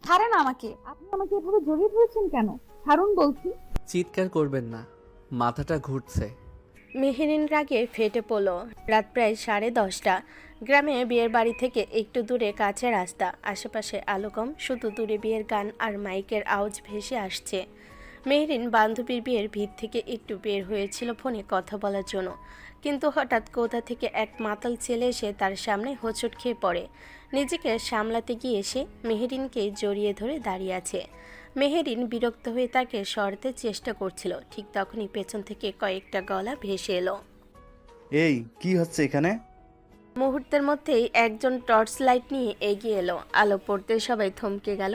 ছাড়েন আমাকে, আপনি আমাকে এভাবে জড়িয়ে ধরেছেন কেন? ছাড়ুন বলছি। চিৎকার করবেন না, মাথাটা ঘুরছে। মেহেরিন রাগে ফেটে পড়ল। রাত প্রায় 10:30। গ্রামে বিয়ের বাড়ি থেকে একটু দূরে কাছে রাস্তা, আশেপাশে আলো কম, শুধু দূরে বিয়ের গান আর মাইকের আওয়াজ ভেসে আসছে। মেহরিন বান্ধবীর বিয়ের ভিড় থেকে একটু বের হয়েছিল ফোনে কথা বলার জন্য, কিন্তু হঠাৎ কোথা থেকে এক মাতাল ছেলে এসে তার সামনে হোঁচট খেয়ে পড়ে। নিজেকে সামলাতে গিয়ে এসে মেহরিনকে জড়িয়ে ধরে দাঁড়িয়ে আছে। মেহেরিন বিরক্ত হয়ে তাকে সরাতে চেষ্টা করছিল, ঠিক তখনই পেছন থেকে কয়েকটা গলা ভেসে এলো। এই কি হচ্ছে এখানে? মুহূর্তের মধ্যেই একজন টর্চ লাইট নিয়ে এগিয়ে এলো। আলো পড়তে সবাই থমকে গেল।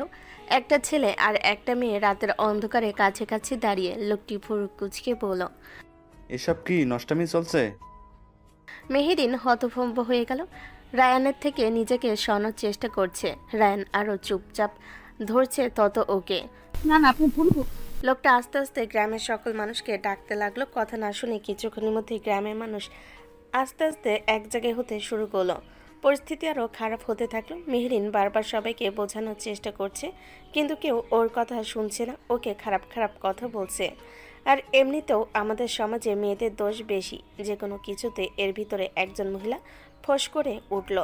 একটা ছেলে আর একটা মেয়ে রাতের অন্ধকারে কাছাকাছি দাঁড়িয়ে। লোকটি ভুরু কুঁচকে বলল। এসব কি নষ্টামি চলছে? মেহেরিন হতভম্ব হয়ে গেল। রায়ানের থেকে নিজেকে সরানোর চেষ্টা করছে। রায়ান আরও চুপচাপ ধরছে তত ওকে। না না, আপনি ভুল লোকটা আস্তে আস্তে গ্রামের সকল মানুষকে ডাকতে লাগলো। কথা না শুনে কিছুক্ষণের মধ্যে গ্রামের মানুষ আস্তে আস্তে এক জায়গায় হতে শুরু করলো। পরিস্থিতি আরও খারাপ হতে থাকলো। মেহরিন বারবার সবাইকে বোঝানোর চেষ্টা করছে, কিন্তু কেউ ওর কথা শুনছে না। ওকে খারাপ খারাপ কথা বলছে। আর এমনিতেও আমাদের সমাজে মেয়েদের দোষ বেশি, যে কোনো কিছুতে। এর ভিতরে একজন মহিলা ফোঁস করে উঠল।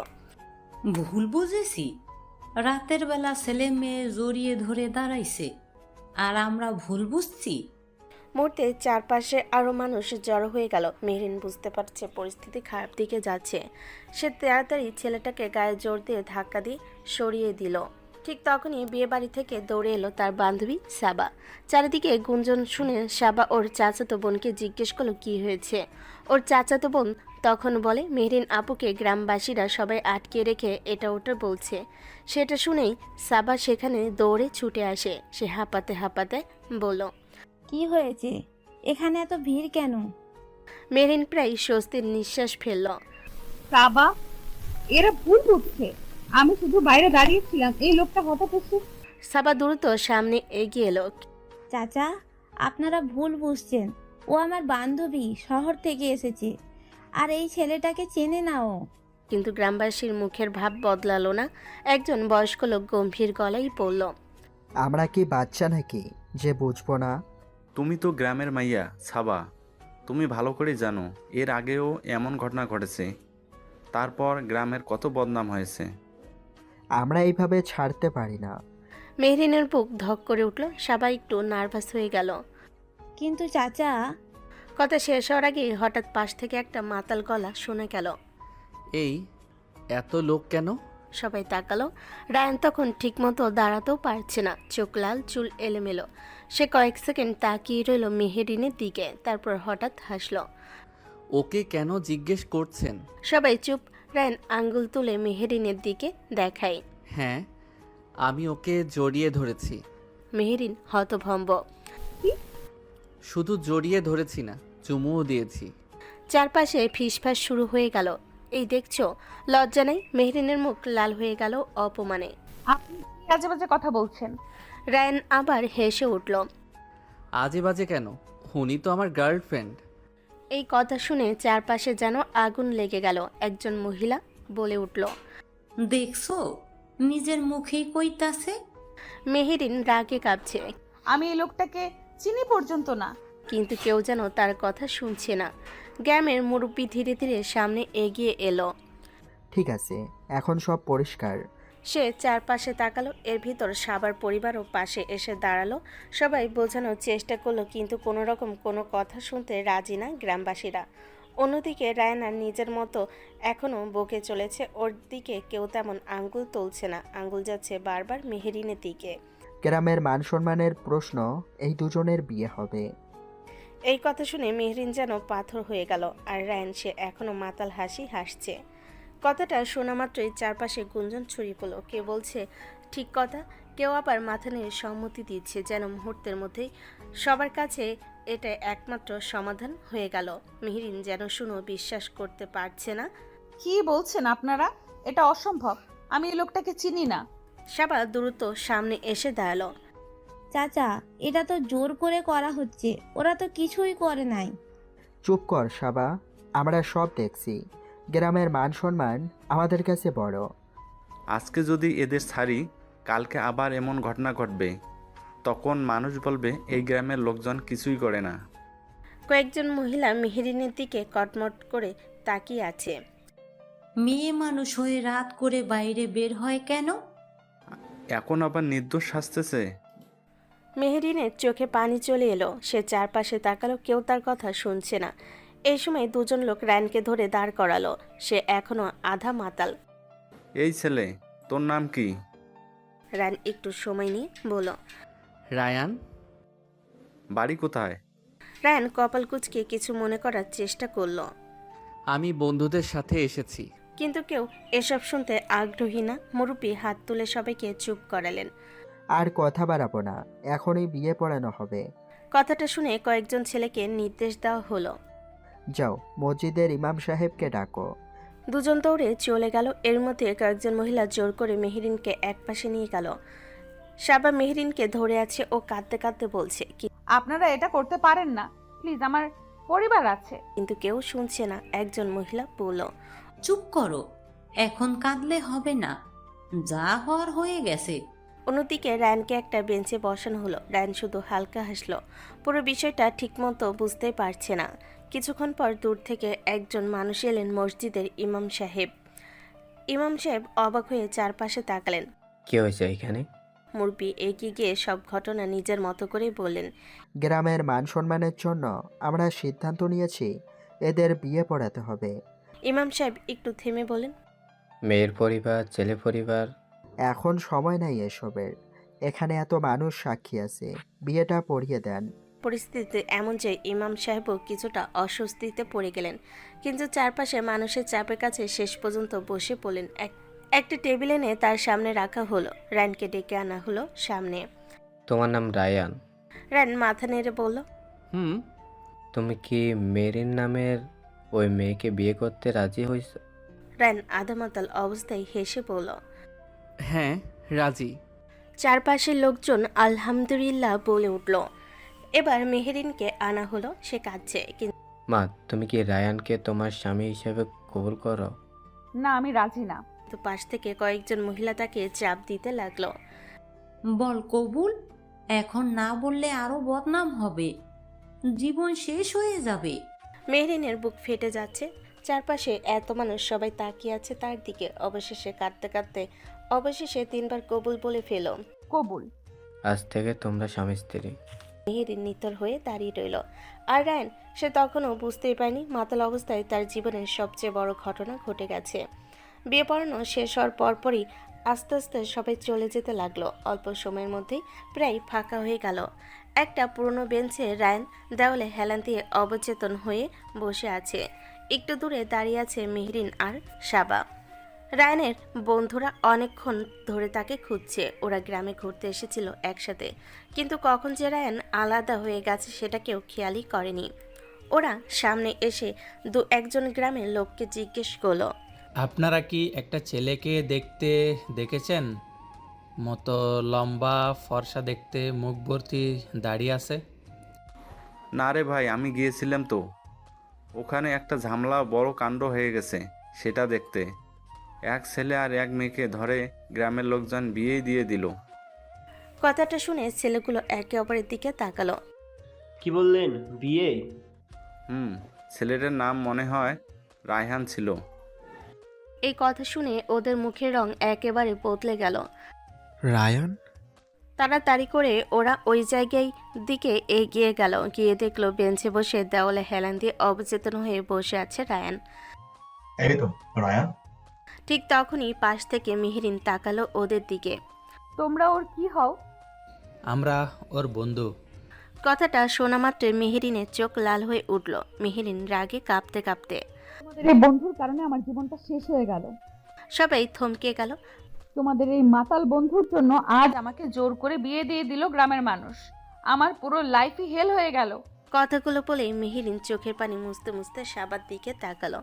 ভুল বুঝেছি? রাতের বেলা ছেলে মেয়ে জড়িয়ে ধরে দাঁড়াইছে আর আমরা ভুল বুঝছি? মুহূর্তে চারপাশে আরও মানুষ জড়ো হয়ে গেল। মেহরিন বুঝতে পারছে পরিস্থিতি খারাপ দিকে যাচ্ছে। সে তাড়াতাড়ি ছেলেটাকে গায়ে জোর দিয়ে ধাক্কা দিয়ে সরিয়ে দিল। ঠিক তখনই বিয়ে বাড়ি থেকে দৌড়ে এলো তার বান্ধবী সাবা। চারিদিকে গুঞ্জন শুনে সাবা ওর চাচাতো বোনকে জিজ্ঞেস করলো কি হয়েছে। ওর চাচাতো বোন তখন বলে মেহরিন আপুকে গ্রামবাসীরা সবাই আটকে রেখে এটা ওটা বলছে। সেটা শুনেই সাবা সেখানে দৌড়ে ছুটে আসে। সে হাঁপাতে হাঁপাতে বলল, কি হয়েছে? এখানে এত ভিড় কেন? মেরিন প্রায় স্বস্তির নিঃশ্বাস ফেলল। বাবা, এরা ভুল বুঝছে। আমি শুধু বাইরে দাঁড়িয়েছিলাম, এই লোকটা হঠাৎ এসে। সাবা দ্রুত সামনে এগিয়ে এলো। চাচা, আপনারা ভুল বুঝছেন। ও আমার বান্ধবী, শহর থেকে এসেছে। আর এই ছেলেটাকে চেনে না ও। কিন্তু গ্রামবাসীর মুখের ভাব বদলালো না। একজন বয়স্ক লোক গম্ভীর গলায় বলল, আমরা কি বাচ্চা নাকি যে বুঝবো না? তুমি তো গ্রামের মাইয়া সাবা, তুমি ভালো করে জানো এর আগেও এমন ঘটনা ঘটেছে। তারপর গ্রামের কত বদনাম হয়েছে। আমরা এইভাবে ছাড়তে পারি না। মেহরিনের বুক ধক করে উঠল। সবাই একটু নার্ভাস হয়ে গেল। কিন্তু চাচা। কথা শেষ হওয়ার আগে হঠাৎ পাশ থেকে একটা মাতাল গলা শোনা গেল। এই এত লোক কেন? সবাই তাকালো। রায়ান তখন ঠিকমতো দাঁড়াতেও পারছে না, চোখ লাল, চুল এলোমেলো। সে কয়েক সেকেন্ড তাকিয়ে রইল মেহেরিনের দিকে, তারপর হঠাৎ হাসলো। ওকে কেন জিজ্ঞেস করছেন? সবাই চুপ। রায়ান আঙ্গুল তুলে মেহেরিনের দিকে দেখায়। হ্যাঁ, আমি ওকে জড়িয়ে ধরেছি। মেহেরিন হতভম্ব। শুধু জড়িয়ে ধরেছি না, চুমুও দিয়েছি। চারপাশে ফিসফাস শুরু হয়ে গেল। এই দেখছো, লজ্জা নেই? মেহরিনের মুখ লাল হয়ে গেল অপমানে। আপনি কি আজে বাজে কথা বলছেন? রায়ান আবার হেসে উঠল। আজে বাজে কেন? উনি তো আমার গার্লফ্রেন্ড। এই কথা শুনে চারপাশে যেন আগুন লেগে গেল। একজন মহিলা বলে উঠল, দেখছো, নিজের মুখেই কইতাছে। মেহেরিন রাগে কাঁপছে, আমি এই লোকটাকে চিনি পর্যন্ত না। কিন্তু কেউ যেন তার কথা শুনছে না। গ্রামের মুরব্বি ধীরে ধীরে সামনে এগিয়ে এলো। ঠিক আছে, এখন সব পরিষ্কার। সে চারপাশে তাকালো। এর ভিতর সাবার পরিবারও পাশে এসে দাঁড়ালো। সবাই বোঝানোর চেষ্টা করলো, কিন্তু কোনো রকম কোনো কথা শুনতে রাজি না গ্রামবাসীরা। অন্যদিকে রায়নার নিজের মতো এখনও বকে চলেছে। ওর দিকে কেউ তেমন আঙ্গুল তুলছে না, আঙ্গুল যাচ্ছে বারবার মেহেরিনের দিকে। গ্রামের মান সম্মানের প্রশ্ন, এই দুজনের বিয়ে হবে। এই কথা শুনে মেহরিন যেন পাথর হয়ে গেল। আর রায়ান, সে এখনও মাতাল হাসি হাসছে। কথাটা শোনা মাত্রই চারপাশে গুঞ্জন ছড়িয়ে পড়ল। কেউ বলছে ঠিক কথা, কেউ আবার মাথা নিয়ে সম্মতি দিচ্ছে, যেন মুহূর্তের মধ্যেই সবার কাছে এটা একমাত্র সমাধান হয়ে গেল। মেহরিন যেন শুনো বিশ্বাস করতে পারছে না। কি বলছেন আপনারা? এটা অসম্ভব। আমি এই লোকটাকে চিনি না। সাবা দ্রুত সামনে এসে দাঁড়ালো। চাচা, এটা তো জোর করে করা হচ্ছে। ওরা তো কিছুই করে নাই। চুপ কর সাবা, আমরা সব দেখছি। গ্রামের মান সম্মান আমাদের কাছে বড়। আজকে যদি এদের ছাড়ি, কালকে আবার এমন ঘটনা ঘটবে, তখন মানুষ বলবে এই গ্রামের লোকজন কিছুই করে না। কয়েকজন মহিলা মেহেরিনের দিকে কটমট করে তাকিয়ে আছে। মেয়ে মানুষ হয়ে রাত করে বাইরে বের হয় কেন? এখন আবার নির্দোষ শাস্তেছে। মেহেরিনের চোখে পানি চলে এলো। সে চারপাশে তাকালো, কেউ তার কথা শুনছে না। এই সময় দুজন লোক রায়নকে ধরে দাঁড় করালো। সে এখনো আধা মাতাল। এই ছেলে, তোর নাম কি? রায়ন একটু সময় নিয়ে বলল। রায়ান। বাড়ি কোথায়? রায়ন কপাল কুঁচকে কিছু মনে করার চেষ্টা করলো, আমি বন্ধুদের সাথে এসেছি। কিন্তু কেউ এসব শুনতে আগ্রহী না। মুরব্বী হাত তুলে সবাইকে চুপ করালেন। আর কথা বাড়াবো না, এখনই বিয়ে পড়ানো হবে। কথাটা শুনে কয়েকজন ছেলেকে নির্দেশ দেওয়া হলো। যাও, মসজিদের ইমাম সাহেবকে ডাকো। দুজন দৌড়ে চলে গেল। এর মধ্যে কয়েকজন মহিলা জোর করে মেহেরিনকে একপাশে নিয়ে গেল। সাবা মেহেরিনকে ধরে আছে ও কাঁদতে কাঁদতে বলছে আপনারা এটা করতে পারেন না, প্লিজ, আমার পরিবার আছে। কিন্তু কেউ শুনছে না। একজন মহিলা বলল। চুপ করো, এখন কাঁদলে হবে না, যা হওয়ার হয়ে গেছে। অন্যদিকে রায়নকে একটা বেঞ্চে বসানো হলো। রায়ন শুধু হালকা হাসলো। পুরো বিষয়টা ঠিকমতো বুঝতে পারছে না। কিছুক্ষণ পর দূর থেকে একজন মানুষ এলেন, মসজিদের ইমাম সাহেব। ইমাম সাহেব অবাক হয়ে চারপাশে তাকালেন। কি হয়েছে এখানে? মুরব্বি এগিয়ে গিয়ে সব ঘটনা নিজের মতো করে বললেন। গ্রামের মান সম্মানের জন্য আমরা সিদ্ধান্ত নিয়েছি এদের বিয়ে পড়াতে হবে। ইমাম সাহেব একটু থেমে বলেন। মেয়ের পরিবার, ছেলে পরিবার? এখন সময় নাই এসবের, এখানে এত মানুষ সাক্ষী আছে, বিয়েটা পড়িয়ে দেন। পরিস্থিতি এমন যে ইমাম সাহেবও কিছুটা অস্বস্তিতে পড়ে গেলেন, কিন্তু চারপাশে মানুষের চাপের কাছে শেষ পর্যন্ত বসে পড়লেন। একটা টেবিল এনে তার সামনে রাখা হলো। রায়নকে ডেকে আনা হলো সামনে। তোমার নাম রায়ান? রায়ন মাথা নেড়ে বলল। হুম। তুমি কি মেরিন নামের ওই মেয়েকে বিয়ে করতে রাজি হয়েছ? রায়ন আধামাতাল অবস্থায় হেসে বলল। হ্যাঁ, রাজি। চারপাশের লোকজন আলহামদুলিল্লাহ বলে উঠল। এবার মেহেরিনকে আনা হলো। সে কাঁদছে। মা, তুমি কি রায়ানকে তোমার স্বামী হিসেবে কবুল করো? না, আমি রাজি না। কিন্তু পাশ থেকে কয়েকজন মহিলা তাকে চাপ দিতে লাগলো। বল কবুল, এখন না বললে আরো বদনাম হবে, জীবন শেষ হয়ে যাবে। মেহরিনের বুক ফেটে যাচ্ছে। চারপাশে এত মানুষ, সবাই তাকিয়ে আছে তার দিকে। অবশেষে কাঁদতে কাঁদতে অবশেষে 3 বার কবুল বলে ফেল। কবুল। আজ থেকে তোমরা স্বামী স্ত্রী। মেহেরিন নিতর হয়ে দাঁড়িয়ে রইল। আর রায়ন, সে তখনও বুঝতেই পারেনি মাতাল অবস্থায় তার জীবনের সবচেয়ে বড় ঘটনা ঘটে গেছে। বিয়ে পড়ানো শেষ হওয়ার পরপরই আস্তে আস্তে সবাই চলে যেতে লাগলো। অল্প সময়ের মধ্যেই প্রায় ফাঁকা হয়ে গেল। একটা পুরনো বেঞ্চে রায়ন দেওয়ালে হেলান দিয়ে অবচেতন হয়ে বসে আছে। একটু দূরে দাঁড়িয়ে আছে মেহরিন আর সাবা। রায়নের বন্ধুরা অনেকক্ষণ ধরে তাকে খুঁজছে। ওরা গ্রামে ঘুরতে এসেছিল একসাথে, কিন্তু কখন যে রায়ন আলাদা হয়ে গেছে সেটা কেউ খেয়ালই করেনি। ওরা সামনে এসে একজন গ্রামের লোককে জিজ্ঞেস করলো। আপনারা কি একটা ছেলেকে দেখেছেন? মতো লম্বা, ফর্সা দেখতে, মুখ ভর্তি দাড়ি আছে? না রে ভাই, আমি গিয়েছিলাম তো, ওখানে একটা ঝামেলা, বড় কাণ্ড হয়ে গেছে সেটা দেখতে। এক ছেলে আর এক মেয়েকে ধরে গ্রামের লোকজন বিয়েই দিয়ে দিল। কথাটা শুনে ছেলেগুলো একে অপরের দিকে তাকালো। কি বললেন, বিয়ে? ছেলেটার নাম মনে হয় রায়হান ছিল। এই কথা শুনে ওদের মুখের রং একেবারে বদলে গেল। রায়ান? তাড়াতাড়ি করে ওরা ওই জায়গায় দিকে এগিয়ে গেল। গিয়ে দেখলো বেঞ্চে বসে দেওয়ালে হেলান দিয়ে অবচেতন হয়ে বসে আছে রায়ান। এই তো রায়ান। ঠিক তখনই পাশ থেকে মেহরিন তাকালো ওদের দিকে। তোমরা ওর কি হও? আমরা ওর বন্ধু। কথাটা শোনা মাত্র মেহরিনের চোখ লাল হয়ে উঠল। মেহরিন রাগে কাঁপতে কাঁপতে। তোমাদের এই বন্ধুর কারণে আমার জীবনটা শেষ হয়ে গেল। সবাই থমকে গেল। তোমাদের এই মাতাল বন্ধুর জন্য আজ আমাকে জোর করে বিয়ে দিয়ে দিল গ্রামের মানুষ। আমার পুরো লাইফই হেল হয়ে গেল। কথাগুলো বলেই মেহরিন চোখের পানি মুছতে মুছতে সাবার দিকে তাকালো।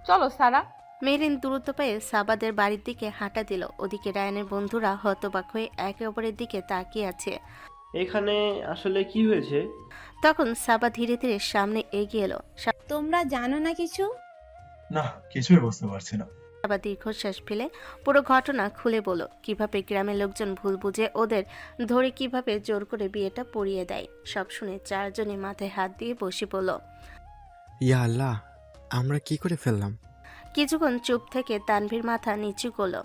চলো সারা। মেহরিন দ্রুত পায়ে সাবাদের বাড়ির দিকে হাঁটা দিল। ওদিকে রায়ানের বন্ধুরা হতবাক হয়ে একে অপরের দিকে তাকিয়ে আছে। এখানে আসলে কি হয়েছে? তখন সাবা ধীরে ধীরে সামনে এগিয়ে এলো। তোমরা জানো না কিছু? না, কিছুই বুঝতে পারছি না। আবার দীর্ঘশ্বাস ফেলে পুরো ঘটনা খুলে বলল কিভাবে গ্রামের লোকজন ভুল বুঝে ওদের ধরে কিভাবে জোর করে বিয়েটা পড়িয়ে দেয়। সব শুনে চারজনে মাথায় হাত দিয়ে বসে পড়ল। ইয়া আল্লাহ, আমরা কি করে ফেললাম? কিছুক্ষণ চুপ থেকে তানভীর মাথা নিচু করলো।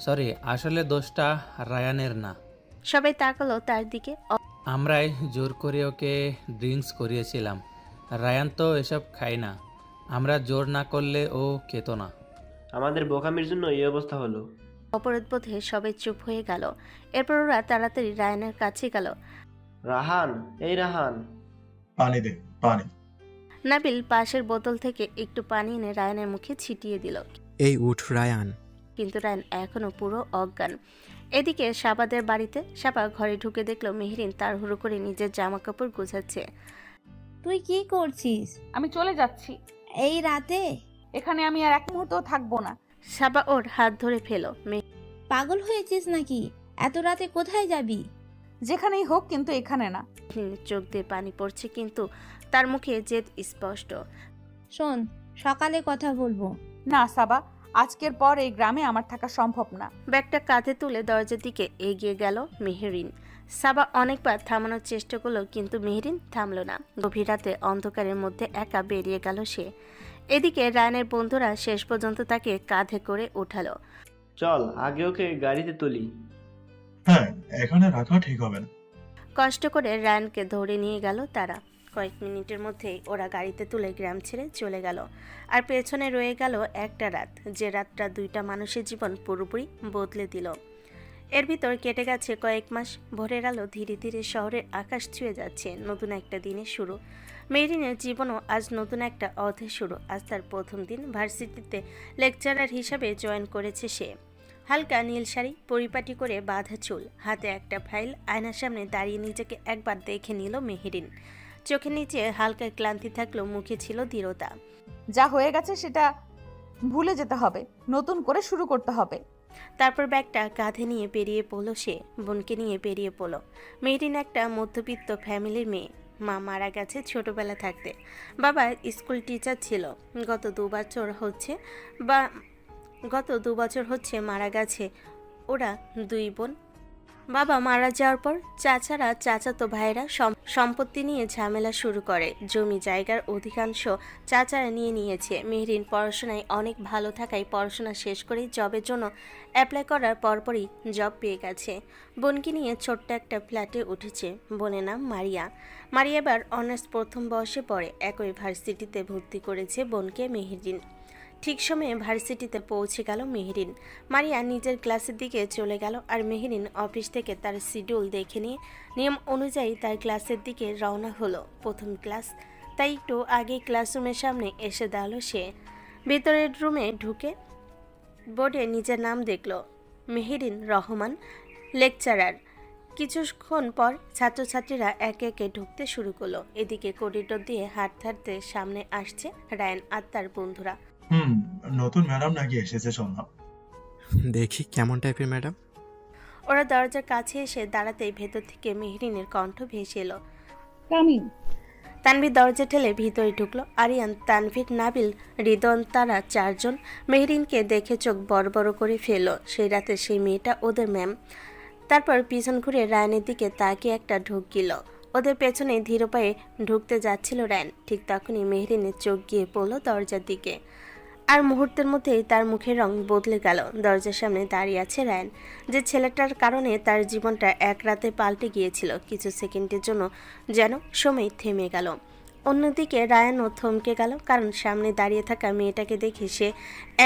সরি, আসলে দোষটা রায়ানের না। সবাই তাকালো তার দিকে। আমরাই জোর করে ওকে ড্রিঙ্কস করিয়েছিলাম। রায়ান তো এসব খায় না। আমরা জোর না করলে ও খেত না। আমাদের বোকামির জন্য এই অবস্থা হলো। অপরাধ বোধে সবাই চুপ হয়ে গেল। এরপর ওরা তাড়াতাড়ি রায়ানের কাছে গেল। রাহান, এই রাহান। পানি দে, পানি। নাবিল পাশের বোতল থেকে একটু পানি এনে রায়ানের মুখে ছিটিয়ে দিল, এই উঠ রায়ান। কিন্তু রায়ান এখনো পুরো অজ্ঞান। এদিকে সাবাদের বাড়িতে সাবা ঘরে ঢুকে দেখলো মেহরিন তাড়াহুড়ো করে নিজের জামা কাপড় গোছাচ্ছে। তুই কি করছিস আমি চলে যাচ্ছি। এই রাতে? এখানে আমি আর এক মুহূর্তও থাকবো না। সাবা ওর হাত ধরে ফেলো। পাগল হয়েছিস নাকি? এত রাতে কোথায় যাবি? যেখানেই হোক, কিন্তু এখানে না। মেহরিনের চোখ দিয়ে পানি পড়ছে, কিন্তু তার মুখে জেদ স্পষ্ট। শোন, সকালে কথা বলবো। না সাবা, আজকের পর এই গ্রামে আমার থাকা সম্ভব না। ব্যাগটা কাঁধে তুলে দরজার দিকে এগিয়ে গেল মেহরিন। সাবা অনেকবার থামানোর চেষ্টা করলো, কিন্তু মেহরিন থামলো না। গভীর রাতে অন্ধকারের মধ্যে একা বেরিয়ে গেল সে। এদিকে রায়ানের বন্ধুরা শেষ পর্যন্ত তাকে কাঁধে করে উঠালো। চল আগে ওকে গাড়িতে তুলি। হ্যাঁ, এখানে রাখা ঠিক হবে না। কষ্ট করে রায়ানকে ধরে নিয়ে গেল তারা। কয়েক মিনিটের মধ্যেই ওরা গাড়িতে তুলে গ্রাম ছেড়ে চলে গেল। আর পেছনে রয়ে গেল একটা রাত, যে রাতটা দুইটা মানুষের জীবন পুরোপুরি বদলে দিল। এর ভিতর কেটে গেছে কয়েক মাস। ভোরের আলো ধীরে ধীরে শহরের আকাশ ছুঁয়ে যাচ্ছে। নতুন একটা দিনের শুরু। মেহরিনের জীবনও আজ নতুন একটা অধ্যায় শুরু। আজ তার প্রথম দিন। ভার্সিটিতে লেকচারার হিসাবে জয়েন করেছে সে। হালকা নীল শাড়ি, পরিপাটি করে বাঁধা চুল, হাতে একটা ফাইল। আয়নার সামনে দাঁড়িয়ে নিজেকে একবার দেখে নিল মেহরিন। চোখের নিচে হালকা ক্লান্তি থাকলেও মুখে ছিল দৃঢ়তা। যা হয়ে গেছে সেটা ভুলে যেতে হবে, নতুন করে শুরু করতে হবে। তারপর ব্যাগটা কাঁধে নিয়ে বেরিয়ে পড়ল সে। বোনকে নিয়ে বেরিয়ে পড়ল। মেহরিন একটা মধ্যবিত্ত ফ্যামিলির মেয়ে। মা মারা গেছে ছোটবেলা থাকতে। বাবা স্কুল টিচার ছিল। গত দু বছর হচ্ছে মারা গেছে। ওরা দুই বোন। বাবা মারা যাওয়ার পর চাচারা, চাচাতো ভাইরা সম্পত্তি নিয়ে ঝামেলা শুরু করে। জমি জায়গার অধিকাংশ চাচারা নিয়ে নিয়েছে। মেহরিন পড়াশোনায় অনেক ভালো থাকায় পড়াশোনা শেষ করে জবের জন্য অ্যাপ্লাই করার পরপরই জব পেয়ে গেছে। বোনকে নিয়ে ছোট্ট একটা ফ্ল্যাটে উঠেছে। বোনের নাম মারিয়া। মারিয়া এবার অনার্স প্রথম বর্ষে পড়ে। একই ভার্সিটিতে ভর্তি করেছে বোনকে মেহরিন। ঠিক সময়ে ভার্সিটিতে পৌঁছে গেল মেহরিন। মারিয়া নিজের ক্লাসের দিকে চলে গেল, আর মেহরিন অফিস থেকে তার শিডিউল দেখে নিয়ে নিয়ম অনুযায়ী তার ক্লাসের দিকে রওনা হলো। প্রথম ক্লাস, তাই একটু আগে ক্লাসরুমের সামনে এসে দাঁড়ালো সে। ভেতরের রুমে ঢুকে বোর্ডে নিজের নাম দেখল, মেহরিন রহমান, লেকচারার। কিছুক্ষণ পর ছাত্রছাত্রীরা একে একে ঢুকতে শুরু করলো। এদিকে করিডোর দিয়ে হাঁটতে হাঁটতে সামনে আসছে রায়ান আর তার বন্ধুরা। নতুন ম্যাডাম নাকি এসেছে শুনলাম। দেখি কেমন টাইপের ম্যাডাম। ওরা দরজার কাছে এসে দাঁড়াতেই ভেতর থেকে মেহরিনের কণ্ঠ ভেসে এলো, কামিং। তানভীর দরজা ঠেলে ভিতরে ঢুকলো। আরিয়ান, তানভীর, নাবিল, রিদন, তারা চারজন মেহরিনকে দেখে চোখ বড় বড় করে ফেললো। সেই রাতে সেই মেয়েটা ওদের ম্যাম। তারপর পিছন ঘুরে রায়ানের দিকে তাকিয়ে একটা ঢুক গেল। ওদের পেছনে ধীর পায়ে ঢুকতে যাচ্ছিল রায়ান। ঠিক তখনই মেহরিনের চোখ গিয়ে পড়লো দরজার দিকে। আর মুহূর্তের মধ্যেই তার মুখের রং বদলে গেল। দরজার সামনে দাঁড়িয়ে আছে রায়ান, যে ছেলেটার কারণে তার জীবনটা এক রাতে পাল্টে গিয়েছিল। কিছু সেকেন্ডের জন্য যেন সময় থেমে গেল। অন্যদিকে রায়ানও থমকে গেল, কারণ সামনে দাঁড়িয়ে থাকা মেয়েটাকে দেখে সে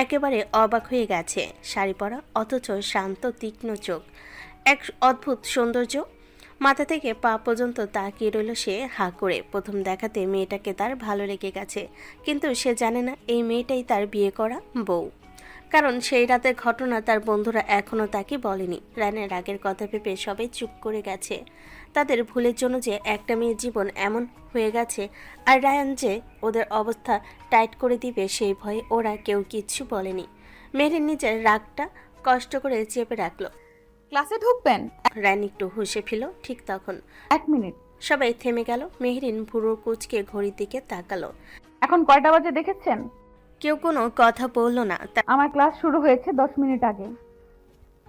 একেবারে অবাক হয়ে গেছে। শাড়ি পরা, অথচ শান্ত তীক্ষ্ণ চোখ, এক অদ্ভুত সৌন্দর্য। মাথা থেকে পা পর্যন্ত তাকিয়ে রইল সে হাঁ করে। প্রথম দেখাতে মেয়েটাকে তার ভালো লেগে গেছে, কিন্তু সে জানে না এই মেয়েটাই তার বিয়ে করা বউ। কারণ সেই রাতের ঘটনা তার বন্ধুরা এখনও তাকে বলেনি। রায়ানের রাগের কথা ভেবে সবাই চুপ করে গেছে। তাদের ভুলের জন্য যে একটা মেয়ের জীবন এমন হয়ে গেছে, আর রায়ান যে ওদের অবস্থা টাইট করে দিবে সেই ভয়ে ওরা কেউ কিচ্ছু বলেনি। মেহরিন নিজের রাগটা কষ্ট করে চেপে রাখলো। ক্লাসে ঢুকবেন? রায়ান একটু হুঁশে ফেল। ঠিক তখন 1 মিনিট। সবাই থেমে গেল। মেহরিন ভুরু কুচকে ঘড়ির দিকে তাকালো। এখন কয়টা বাজে দেখেছেন? কেউ কোনো কথা বলল না। আমার ক্লাস শুরু হয়েছে 10 মিনিট আগে।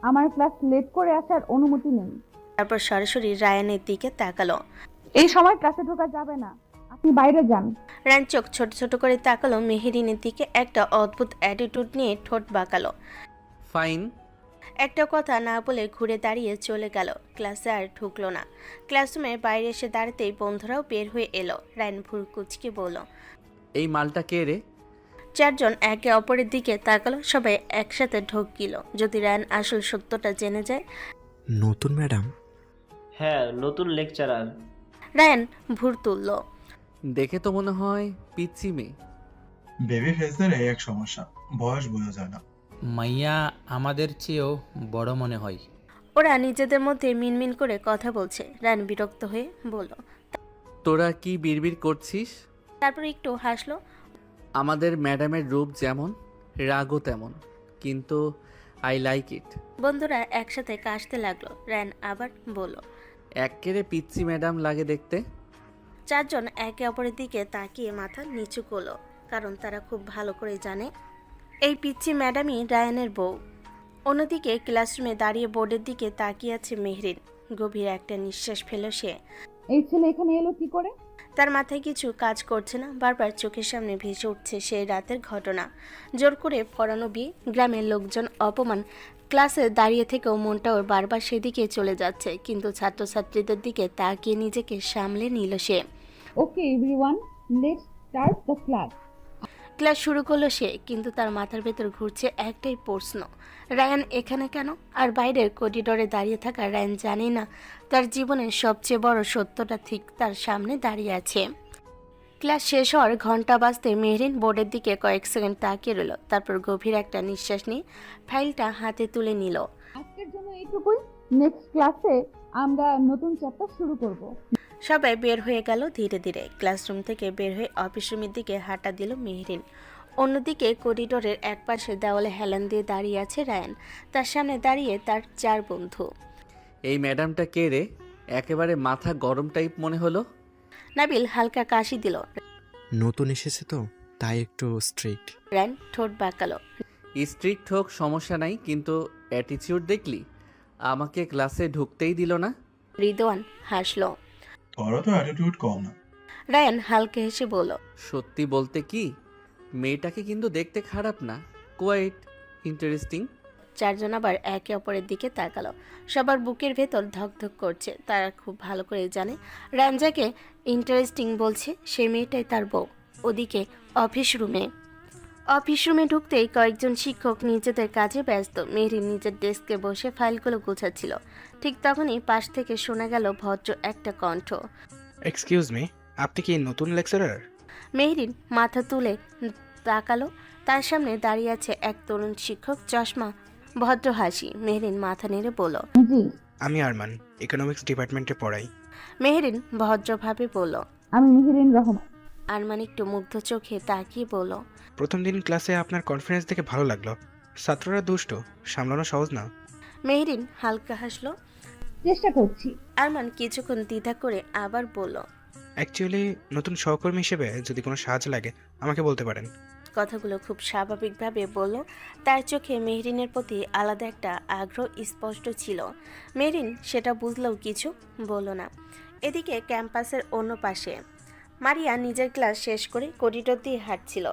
আমার ক্লাস লেট করে আসার অনুমতি নেই। তারপর সরাসরি রায়ানের দিকে তাকালো। এই সময় ক্লাসে ঢোকা যাবে না, আপনি বাইরে যান। রায়ান চোখ ছোট ছোট করে তাকালো মেহেরিনের দিকে, একটা অদ্ভুত অ্যাটিটিউড নিয়ে ঠোঁট বাঁকালো। ফাইন। একটা কথা না বলে ঘুরে দাঁড়িয়ে চলে গেল। ক্লাসে আর ঢুকলো না। ক্লাসরুমে বাইরে এসে দাঁড়াতেই বন্ধুরাও বের হয়ে এলো। রায়ান ভুরু কুঁচকে বলল, এই মালটা কে রে? চারজন একে অপরের দিকে তাকালো। সবাই একসাথে ঢোক গেল। যদি রায়ান আসল সত্যটা জেনে যায়। নতুন ম্যাডাম? হ্যাঁ, নতুন লেকচারার। রায়ান ভুর তুলল। দেখে তো মনে হয় পিচ্চি মেয়ে। বেবি ফেসের এই এক সমস্যা, বয়স বোঝা যায় না। মাইয়া আমাদের চেয়েও বড় মনে হয়। ওরা নিজেদের মধ্যে মিনমিন করে কথা বলছে। রায়ান বিরক্ত হয়ে বলল, তোরা কি বিড়বিড় করছিস? তারপর একটু হাসলো। আমাদের ম্যাডামের রূপ যেমন, রাগও তেমন, কিন্তু আই লাইক ইট। বন্ধুরা একসাথে কাশতে লাগলো। রায়ান আবার বলল, এক্কেরে পিচ্চি ম্যাডাম লাগে দেখতে। চারজন একে অপরের দিকে তাকিয়ে মাথা নিচু করলো, কারণ তারা খুব ভালো করে জানে এই পিচ্চি ম্যাডামই রায়ানের বউ। অন্যদিকে ক্লাসরুমে দাঁড়িয়ে বোর্ডের দিকে তাকিয়ে আছে মেহরিন। গভীর একটা নিঃশ্বাস ফেল সে। এই ছেলে এখানে এলো কি করে? তার মাথায় কিছু কাজ করছে না। বারবার চোখের সামনে ভেসে উঠছে সেই রাতের ঘটনা। জোর করে পড়ানো বিয়ে, গ্রামের লোকজন অপমান। ক্লাসে দাঁড়িয়ে থেকেও মনটা ওর বারবার সেদিকে চলে যাচ্ছে, কিন্তু ছাত্রছাত্রীদের দিকে তাকিয়ে নিজেকে সামলে নিল সে। Okay everyone, let's start the class. Class শুরু করলো সে, কিন্তু তার মাথার ভেতর ঘুরছে একটাই প্রশ্ন, রায়ান এখানে কেন? আর বাইরের করিডোরে দাঁড়িয়ে থাকা রায়ান জানে না তার জীবনের সবচেয়ে বড় সত্যটা ঠিক তার সামনে দাঁড়িয়ে আছে। ক্লাস শেষ হওয়ার ঘন্টা বাজতে মেহরিন বোর্ডের দিকে কয়েক সেকেন্ড তাকিয়ে রইল। তারপর গভীর একটা নিঃশ্বাস নিয়ে ফাইলটা হাতে তুলে নিল। আজকের জন্য এইটুকুই। নেক্সট ক্লাসে আমরা নতুন চ্যাপ্টার শুরু করব। সবাই বের হয়ে গেল ধীরে ধীরে। ক্লাসরুম থেকে বের হয়ে অফিস রুমের দিকে হাঁটা দিল মেহরিন। অন্যদিকে করিডোরের একপাশে দেওয়ালে হেলান দিয়ে দাঁড়িয়ে আছে রায়ান। তার সামনে দাঁড়িয়ে তার 4 বন্ধু। এই ম্যাডামটা কে রে? একেবারে মাথা গরম টাইপ মনে হলো। নাবিল হালকা কাশি দিল। নতুন এসেছে তো, তাই একটু স্ট্রিক্ট। রায়ান ঠোঁট বাঁকালো। স্ট্রিক্ট হোক সমস্যা নাই, কিন্তু অ্যাটিটিউড দেখলি? আমাকে ক্লাসে ঢুকতেই দিল না। রিদওয়ান হাসলো। তোরও তো অ্যাটিটিউড কম না। রায়ান হালকা হেসে বলল, সত্যি বলতে কি, মেয়েটাকে কিন্তু দেখতে খারাপ না, কোয়াইট ইন্টারেস্টিং। চারজন আবার একে অপরের দিকে তাকালো। সবার বুকের ভেতর ধকধক করছে। তারা খুব ভালো করে জানে রায়ান যাকে ইন্টারেস্টিং বলছে সে মেয়েটাই তার বউ। ওদিকে অফিস রুমে ঢুকতেই কয়েকজন শিক্ষক নিজেদের কাজে ব্যস্ত। মেহরিন নিজের ডেস্কে বসে ফাইলগুলো গোছাচ্ছিল। ঠিক তখনই পাশ থেকে শোনা গেল ভদ্র একটা কণ্ঠ। এক্সকিউজ মি, আপনি কি নতুন লেকচারার? মেহরিন মাথা তুলে তাকালো। তার সামনে দাঁড়িয়ে আছে এক তরুণ শিক্ষক, চশমা, ভদ্র হাসি। মেহরিন মাথা নেড়ে বলল, জি, আমি আরমান, ইকোনমিক্স ডিপার্টমেন্টে পড়াই। মেহরিন ভদ্রভাবে বলল, আমি মেহেরিন রহমান। আরমান একটু মুগ্ধ চোখে তাকিয়ে বলল, প্রথম দিন ক্লাসে আপনার কনফিডেন্স দেখে ভালো লাগলো। ছাত্ররা দুষ্ট, সামলানো সহজ না। মেহরিন হালকা হাসলো। চেষ্টা করছি। আরমান কিছুক্ষণ দ্বিধা করে আবার বলল, অ্যাকচুয়ালি নতুন সহকর্মী হিসেবে যদি কোনো সাহায্য লাগে আমাকে বলতে পারেন। কথাগুলো খুব স্বাভাবিকভাবে বলল। তার চোখে মেহরিনের প্রতি আলাদা একটা আগ্রহ স্পষ্ট ছিল। মেহরিন সেটা বুঝলেও কিছু বলল না। এদিকে ক্যাম্পাসের অন্য পাশে মারিয়া নিজের ক্লাস শেষ করে করিডোর দিয়ে হাঁটছিল।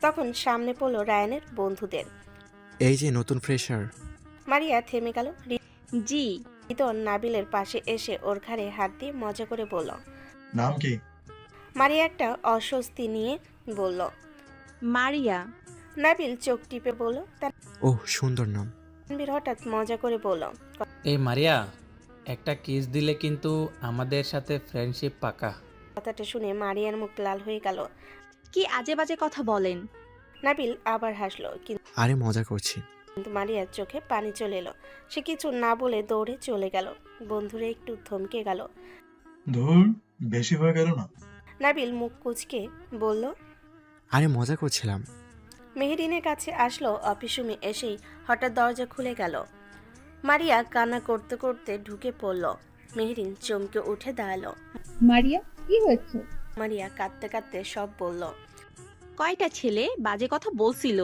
তখন সামনে পড়ল রায়ানের বন্ধুদের। এই যে নতুন ফ্রেশার। মারিয়া থেমে গেল। জি। রিদন নাবিলের পাশে এসে ওর ঘাড়ে হাত দিয়ে মজা করে বলল। নাম কি? মারিয়া একটা অস্বস্তি নিয়ে বলল, মারিয়া। নাবিল চোখ টিপে বলল। ওহ, সুন্দর নাম। তানভীর হঠাৎ মজা করে বলল, এই মারিয়া, একটা কিস দিলে কিন্তু আমাদের সাথে ফ্রেন্ডশিপ পাকা। কথাটা শুনে মারিয়ার মুখ লাল হয়ে গেল। কি আজে বাজে কথা বলেন? নাবিল আবার হাসলো, আরে মজা করছি। কিন্তু মারিয়ার চোখে পানি চলে এলো। সে কিছু না বলে দৌড়ে চলে গেল। বন্ধুরা একটু থমকে গেল। ধুর, বেশি হয়ে গেল না? নাবিল মুখ কুঁচকে বলল। আরে মজা করছিলাম। মেহরিনের কাছে আসলো। অফিস রুমে এসেই হঠাৎ দরজা খুলে গেল। মারিয়া কান্না করতে করতে ঢুকে পড়ল। মেহরিন চমকে উঠে দাঁড়ালো। মারিয়া, কি হয়েছে? মারিয়া কাঁদতে কাঁদতে সব বলল। কয়টা ছেলে বাজে কথা বলছিল?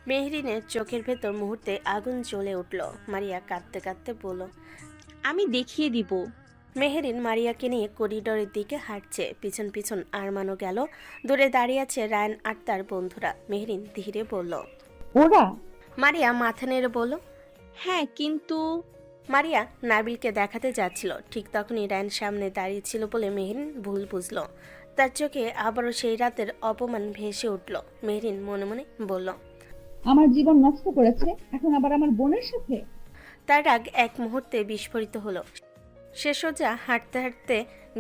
মেহরিনের চোখের ভেতর মুহূর্তে আগুন জ্বলে উঠল। মারিয়া কাঁদতে কাঁদতে বলল। আমি দেখিয়ে দিব। মেহরিন মারিয়াকে নিয়ে করিডোরের দিকে হাঁটছে, পিছন পিছন আরমানও গেল। দূরে দাঁড়িয়ে আছে রায়ান আর তার বন্ধুরা। মেহরিন ধীরে বলল। ওরা? মারিয়া মাথা নেড়ে বলল। হ্যাঁ, কিন্তু মারিয়া নাবিলকে দেখাতে যাচ্ছিল, ঠিক তখনই রায়ান সামনে দাঁড়িয়ে ছিল বলে মেহরিন ভুল বুঝল। তার চোখে আবারও সেই রাতের অপমান ভেসে উঠল। মেহরিন মনে মনে বলল, আমার জীবন নষ্ট করেছে, এখন আবার আমার বোনের সাথে। তার রাগ এক মুহূর্তে বিস্ফোরিত হলো। সে সোজা হাঁটতে হাঁটতে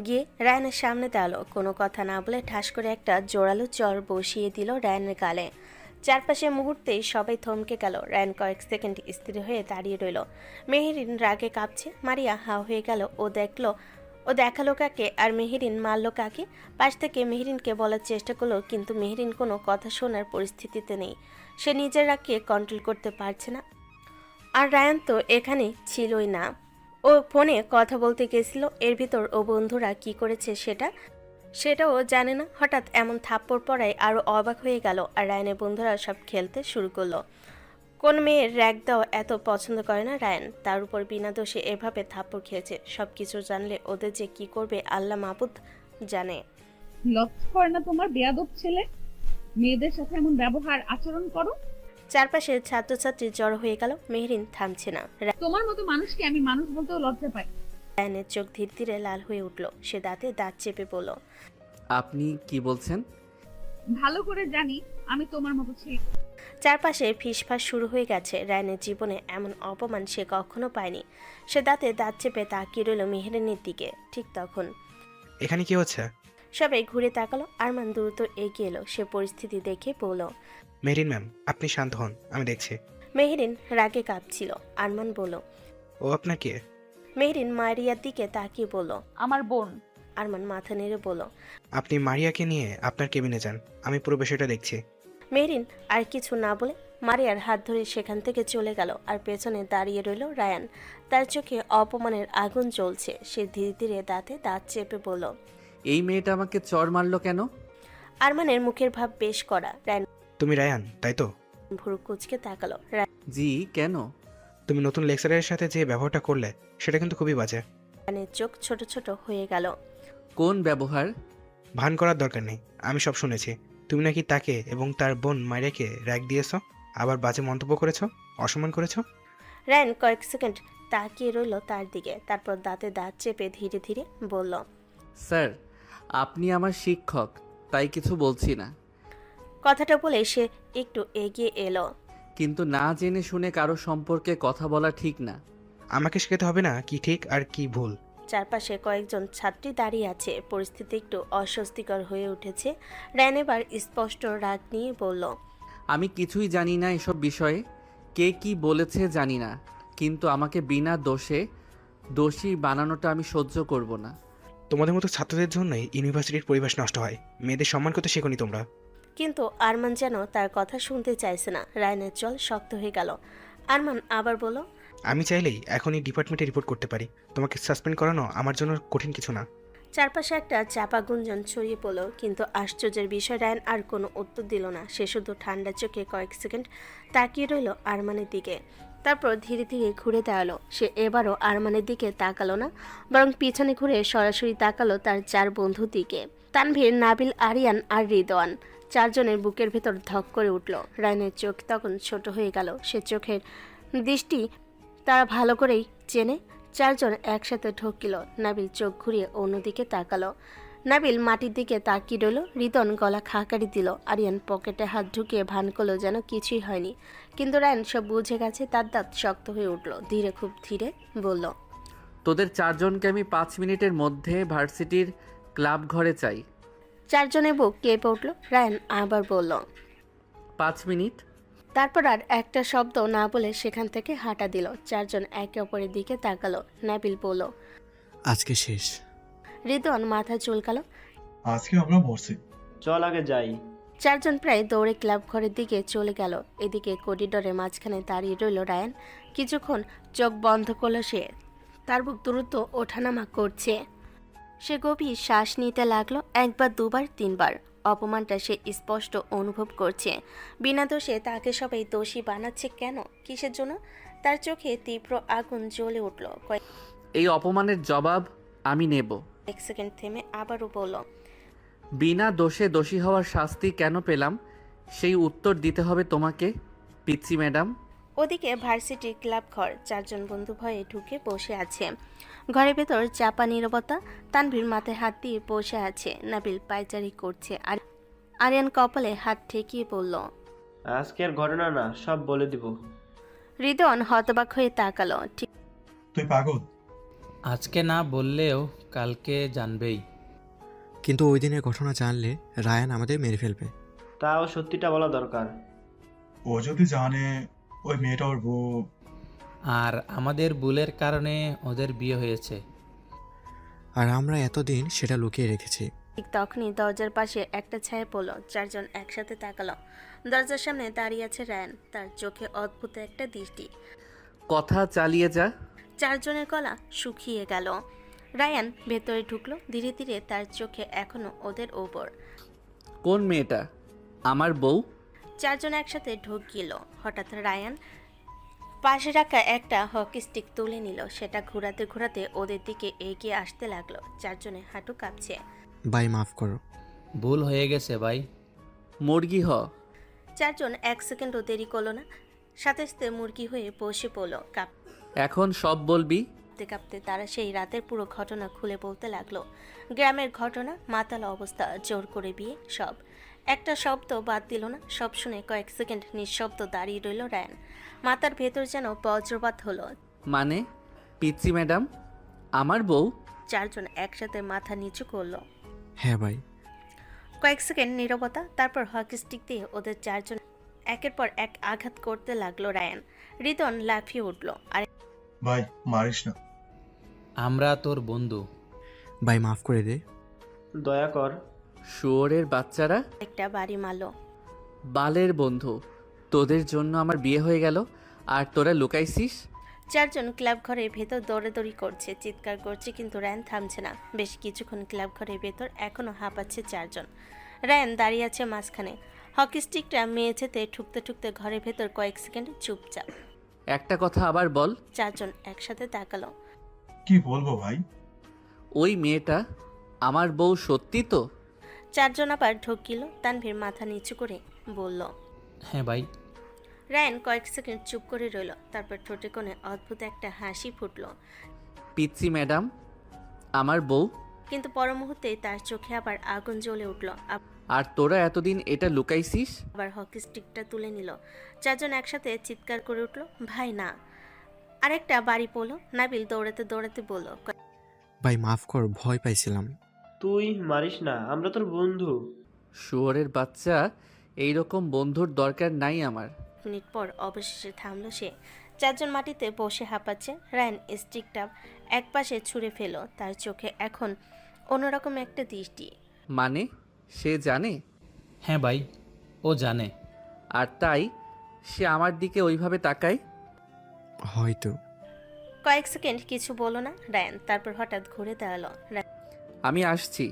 গিয়ে রায়ানের সামনে দাঁড়ালো। কোনো কথা না বলে ঠাস করে একটা জোরালো চর বসিয়ে দিল রায়ানের গালে। চারপাশে মুহূর্তেই সবাই থমকে গেল। রায়ান কয়েক সেকেন্ড স্থির হয়ে দাঁড়িয়ে রইল। মেহরিন রাগে কাঁপছে। মারিয়া হা হয়ে গেল। ও দেখালো কাকে আর মেহরিন মারল কাকে। পাশ থেকে মেহরিনকে বলার চেষ্টা করলো, কিন্তু মেহরিন কোনো কথা শোনার পরিস্থিতিতে নেই। সে নিজের রাগকে কন্ট্রোল করতে পারছে না। আর রায়ান তো এখানে ছিলই না। ও ফোনে কথা বলতে গেছিল। এর ভিতর ও বন্ধুরা কি করেছে সেটাও জানে না। হঠাৎ এমন থাপ্পড় পড়ায় আরও অবাক হয়ে গেল। আর রায়ানের বন্ধুরা সব খেলতে শুরু করলো। কোন মেয়ের র্যাগ দেওয়া এত পছন্দ করে না রায়ান। তার উপর বিনা দোষে এভাবে থাপ্পড় খেয়েছে। সব কিছু জানলে ওদের যে কি করবে আল্লাহ মাহবুদ জানে। লক্ষ্য করে না তোমার বেয়াদব ছেলে? মেয়েদের সাথে এমন ব্যবহার আচরণ করো। চারপাশে ছাত্রছাত্রী জড়ো হয়ে গেল। মেহরিন থামছে না। তোমার মতো মানুষকে আমি মানুষ বলতেও লজ্জা পাই। রায়ানের চোখ ধীরে ধীরে লাল হয়ে উঠল। সে দাঁতে দাঁত চেপে বলল, আপনি কি বলছেন? ভালো করে জানি আমি তোমার মতো ছেলে। চারপাশে ফিসফাস শুরু হয়ে গেছে। রায়ানের জীবনে এমন অপমান সে কখনো পায়নি। সে দাঁতে দাঁত চেপে তাকিয়ে রইল মেহরিনের দিকে। ঠিক তখন এখানে কি হচ্ছে? সবাই ঘুরে তাকালো। আরমান দ্রুত এগিয়ে এলো। সে পরিস্থিতি দেখে বলল, মেরিন ম্যাম, আপনি শান্ত হন, আমি দেখছি। মেহরিন রাগে কাঁপছিল। আরমান বলল, ও আপনার কে? মেহরিন মারিয়ার দিকে তাকিয়ে বলল, আমার বোন। আরমান মাথা নেড়ে বলল, আপনি মারিয়াকে নিয়ে আপনার কেবিনে যান, আমি পুরো বিষয়টা দেখছি। মেহরিন আর কিছু না বলে মারিয়ার হাত ধরে সেখান থেকে চলে গেল। আর পেছনে দাঁড়িয়ে রইল রায়ান। তার চোখে অপমানের আগুন জ্বলছে। সে ধীরে ধীরে দাঁতে দাঁত চেপে বলল, এই মেয়েটা আমাকে চর মারলো কেন? আরমানের মুখের ভাব বেশ কড়া। রায়ান তুমি রায়ান, তাই তো? ভুরু কুচকে তাকালো। জি, কেন? তুমি নতুন লেকচারের সাথে যে ব্যবহারটা করলে সেটা কিন্তু খুবই বাজে। রায়ানের চোখ ছোট ছোট হয়ে গেল। কোন ব্যবহার? ভান করার দরকার নেই, আমি সব শুনেছি। তুমি নাকি তাকে এবং তার বোন মারিয়াকে র্যাগ দিয়েছো, আবার বাজে মন্তব্য করেছো, অসম্মান করেছো। রায়ান কয়েক সেকেন্ড তাকিয়ে রইল তার দিকে। তারপর দাঁতে দাঁত চেপে ধীরে ধীরে বলল, স্যার, আপনি আমার শিক্ষক, তাই কিছু বলছি না। কথাটা বলে সে একটু এগিয়ে এলো। কিন্তু না জেনে শুনে কারো সম্পর্কে কথা বলা ঠিক না। আমাকে শেখাতে হবে না কি ঠিক আর কি ভুল। চারপাশে কয়েকজন ছাত্রী দাঁড়িয়ে আছে। পরিস্থিতি একটু অস্বস্তিকর হয়ে উঠেছে। রায়ান এবার স্পষ্ট রাগ নিয়ে বলল, আমি কিছুই জানি না এসব বিষয়ে। কে কি বলেছে জানি না, কিন্তু আমাকে বিনা দোষে দোষী বানানোটা আমি সহ্য করব না। তোমাদের মতো ছাত্রদের জন্যই ইউনিভার্সিটির পরিবেশ নষ্ট হয়। মেয়েদের সম্মান করতে শেখনি তোমরা। কিন্তু আরমান যেন তার কথা শুনতে চাইছে না। রায়ানের জল শক্ত হয়ে গেল। আরমান আবার বলল, আমি চাইলেই এখনই ডিপার্টমেন্টে রিপোর্ট করতে পারি। তোমাকে সাসপেন্ড করানো আমার জন্য কঠিন কিছু না। চারপাশে একটা চাপা গুঞ্জন ছড়িয়ে পড়ল। কিন্তু আশ্চর্যের বিষয়, রায়ান আর কোনো উত্তর দিল না। সে শুধু ঠান্ডা চোখে কয়েক সেকেন্ড তাকিয়ে রইল আরমানের দিকে। তারপর ধীরে ধীরে ঘুরে দাঁড়ালো। সে এবারও আরমানের দিকে তাকালো না, বরং পিছনে ঘুরে সরাসরি তাকালো তার চার বন্ধুর দিকে। তানভীর, নাবিল, আরিয়ান আর রিদওয়ান। চারজনের বুকের ভেতর ধক করে উঠল। রায়ানের চোখ তখন ছোট হয়ে গেল। সে চোখের দৃষ্টি তারা ভালো করেই চেনে। চারজন একসাথে ঠকিল। নাবিল চোখ ঘুরিয়ে অন্যদিকে তাকালো। নাবিল মাটির দিকে তাকিয়ে রইল। রিদন গলা খাকারি দিল। আরিয়ান পকেটে হাত ঢুকিয়ে ভান করলো যেন কিছুই হয়নি। কিন্তু রায়ান সব বুঝে গেছে। তার দাঁত শক্ত হয়ে উঠল। ধীরে, খুব ধীরে বলল, তোদের চারজনকে আমি 5 মিনিটের মধ্যে ভার্সিটির ক্লাব ঘরে চাই। চারজনের বুক কেঁপে উঠল। রায়ান আবার বলল, 5 মিনিট। তারপর আর একটা শব্দ না বলে সেখান থেকে হাঁটা দিল। চারজন একে অপরের দিকে তাকালো। নাবিল বলল, আজকে শেষ। রিদওয়ান মাথা চুলকালো। আজকে আমরা মরছি। চল আগে যাই। চারজন প্রায় দৌড়ে ক্লাব ঘরের দিকে চলে গেল। এদিকে করিডোরের মাঝখানে দাঁড়িয়ে রইল রায়ান। কিছুক্ষণ চোখ বন্ধ করলো সে। তার বুক দ্রুত ওঠানামা করছে। সে গভীর শ্বাস নিতে লাগলো। একবার, দুবার, তিনবার। অপমানটা সে স্পষ্ট অনুভব করছে। বিনা দোষে তাকে সবাই দোষী বানাচ্ছে কেন, কিসের জন্য? তার চোখে তীব্র আগুন জ্বলে উঠল। এই অপমানের জবাব আমি নেব। কয়েক সেকেন্ড থেমে আবারও বলল, বিনা দোষে দোষী হওয়ার শাস্তি কেন পেলাম সেই উত্তর দিতে হবে তোমাকে, পিচ্চি ম্যাডাম। ওদিকে ভার্সিটি ক্লাব ঘর, 4 জন বন্ধু ভয়ে ঢুকে বসে আছে। ঘরের ভেতর চাপা নীরবতা। তানভীর মাথায় হাত দিয়ে বসে আছে, নাবিল পায়চারি করছে, আর আরিয়ান কপালে হাত ঠেকিয়ে বলল, আজকের ঘটনা না, সব বলে দিব। হৃদয়ন হতবাক হয়ে তাকালো। ঠিক তুই পাগল? আজকে না বললেও কালকে জানবেই। কিন্তু ওই দিনের ঘটনা জানলে রায়ান আমাদের মেরে ফেলবে। তাও সত্যিটা বলা দরকার। ও যদি জানে ওই মেয়েটা ওর বউ। আর আমাদের ভুলের কারণে ওদের বিয়ে হয়েছে। আর আমরা এতদিন সেটা লুকিয়ে রেখেছি। ঠিক তখনই দরজার পাশে একটা ছায়া পড়ল। 4 জন একসাথে তাকালো। দরজার সামনে দাঁড়িয়ে আছে রায়ান, তার চোখে অদ্ভুত একটা দৃষ্টি। কথা চালিয়ে যা। 4 জনের গলা শুকিয়ে গেল। রায়ান ভেতরে ঢুকলো ধীরে ধীরে, তার চোখে এখনো ওদের ওপর। কোন মেয়েটা? আমার বউ? 4 জন একসাথে ঢোক গেল। হঠাৎ রায়ান পাশে রাখা একটা হকি স্টিক তুলে নিল, সেটা ঘোরাতে ঘোরাতে ওদের দিকে এগিয়ে আসতে লাগলো। 4 জনের হাঁটু কাঁপছে। ভাই মাফ করো। ভুল হয়ে গেছে ভাই। মুরগি হ। 4 জন 1 সেকেন্ডও দেরি করলো না, সাথে সাথে মুরগি হয়ে বসে পড়লো। এখন সব বলবি? কাঁপতে কাঁপতে তারা সেই রাতের পুরো ঘটনা খুলে বলতে লাগলো। গ্রামের ঘটনা, মাতাল অবস্থা, জোর করে বিয়ে, সব। একটা শব্দ বাদ দিল না। সব শুনে কয়েক সেকেন্ড নিঃশব্দ দাঁড়িয়ে রইল রায়ান। মাথার ভেতর যেন বজ্রপাত হলো। মানে পিচ্চি ম্যাডাম আমার বউ? 4 জন একসাথে মাথা নিচু করলো। হ্যাঁ ভাই। কয়েক সেকেন্ড নীরবতা, তারপর হকি স্টিক দিয়ে ওদের 4 জন একের পর এক আঘাত করতে লাগলো রায়ান। রিদন লাফিয়ে উঠল। আর ভাই মারিস না। আমরা তোর বন্ধু। ভাই মাফ করে দে। দয়া কর। শুয়োরের বাচ্চারা, একটা বাড়ি মারলো। বালের বন্ধু, তোদের জন্য আমার বিয়ে হয়ে গেল আর তোরা লুকাইছিস। 4 জন ক্লাব ঘরের ভেতর দৌড়াদৌড়ি করছে, চিৎকার করছে, কিন্তু রায়ান থামছে না। বেশ কিছুক্ষণ ক্লাব ঘরের ভেতর এখনো হাঁপাচ্ছে 4 জন। রায়ান দাঁড়িয়ে আছে মাঝখানে, হকি স্টিকটা মেঝেতে ঠুকতে ঠুকতে ঘরের ভেতর কয়েক সেকেন্ড চুপচাপ। একটা কথা আবার বল। 4 জন একসাথে তাকালো। কি বলবো ভাই? ওই মেয়েটা আমার বউ সত্যি তো? 4 জন আবার ঢোকিল। তানভীর মাথা নিচু করে বলল, হ্যাঁ ভাই। রায়ান কয়েক সেকেন্ড চুপ করে রইল, তারপর ঠোঁটে কোণে অদ্ভুত একটা হাসি ফুটল। পিচ্চি ম্যাডাম আমার বউ? কিন্তু পর মুহূর্তেই তার চোখে আবার আগুন জ্বলে উঠল। আর তোরা এতদিন এটা লুকাইছিস? আবার হকি স্টিকটা তুলে নিল। 4 জন একসাথে চিৎকার করে উঠল, ভাই না। আরেকটা বাড়ি পড়লো। নাবিল দৌড়াতে দৌড়াতে বলল, ভাই মাফ কর, ভয় পাইছিলাম। তুই মারিস না, আমরা তোর বন্ধু। শুয়োরের বাচ্চা, এইরকম বন্ধুর দরকার নাই আমার। মিনিট পর অবশেষে থামলো সে। 4 জন মাটিতে বসে হাঁপাচ্ছে। রায়ান স্টিকটা একপাশে ছুঁড়ে ফেলো। তার চোখে এখন অন্যরকম একটা দৃষ্টি। মানে সে জানে? হ্যাঁ ভাই, ও জানে। আর তাই সে আমার দিকে ওইভাবে তাকায়? হয়তো। কয়েক সেকেন্ড কিছু বলো না রায়ান, তারপর হঠাৎ ঘুরে দাঁড়ালো। আমি আসছি।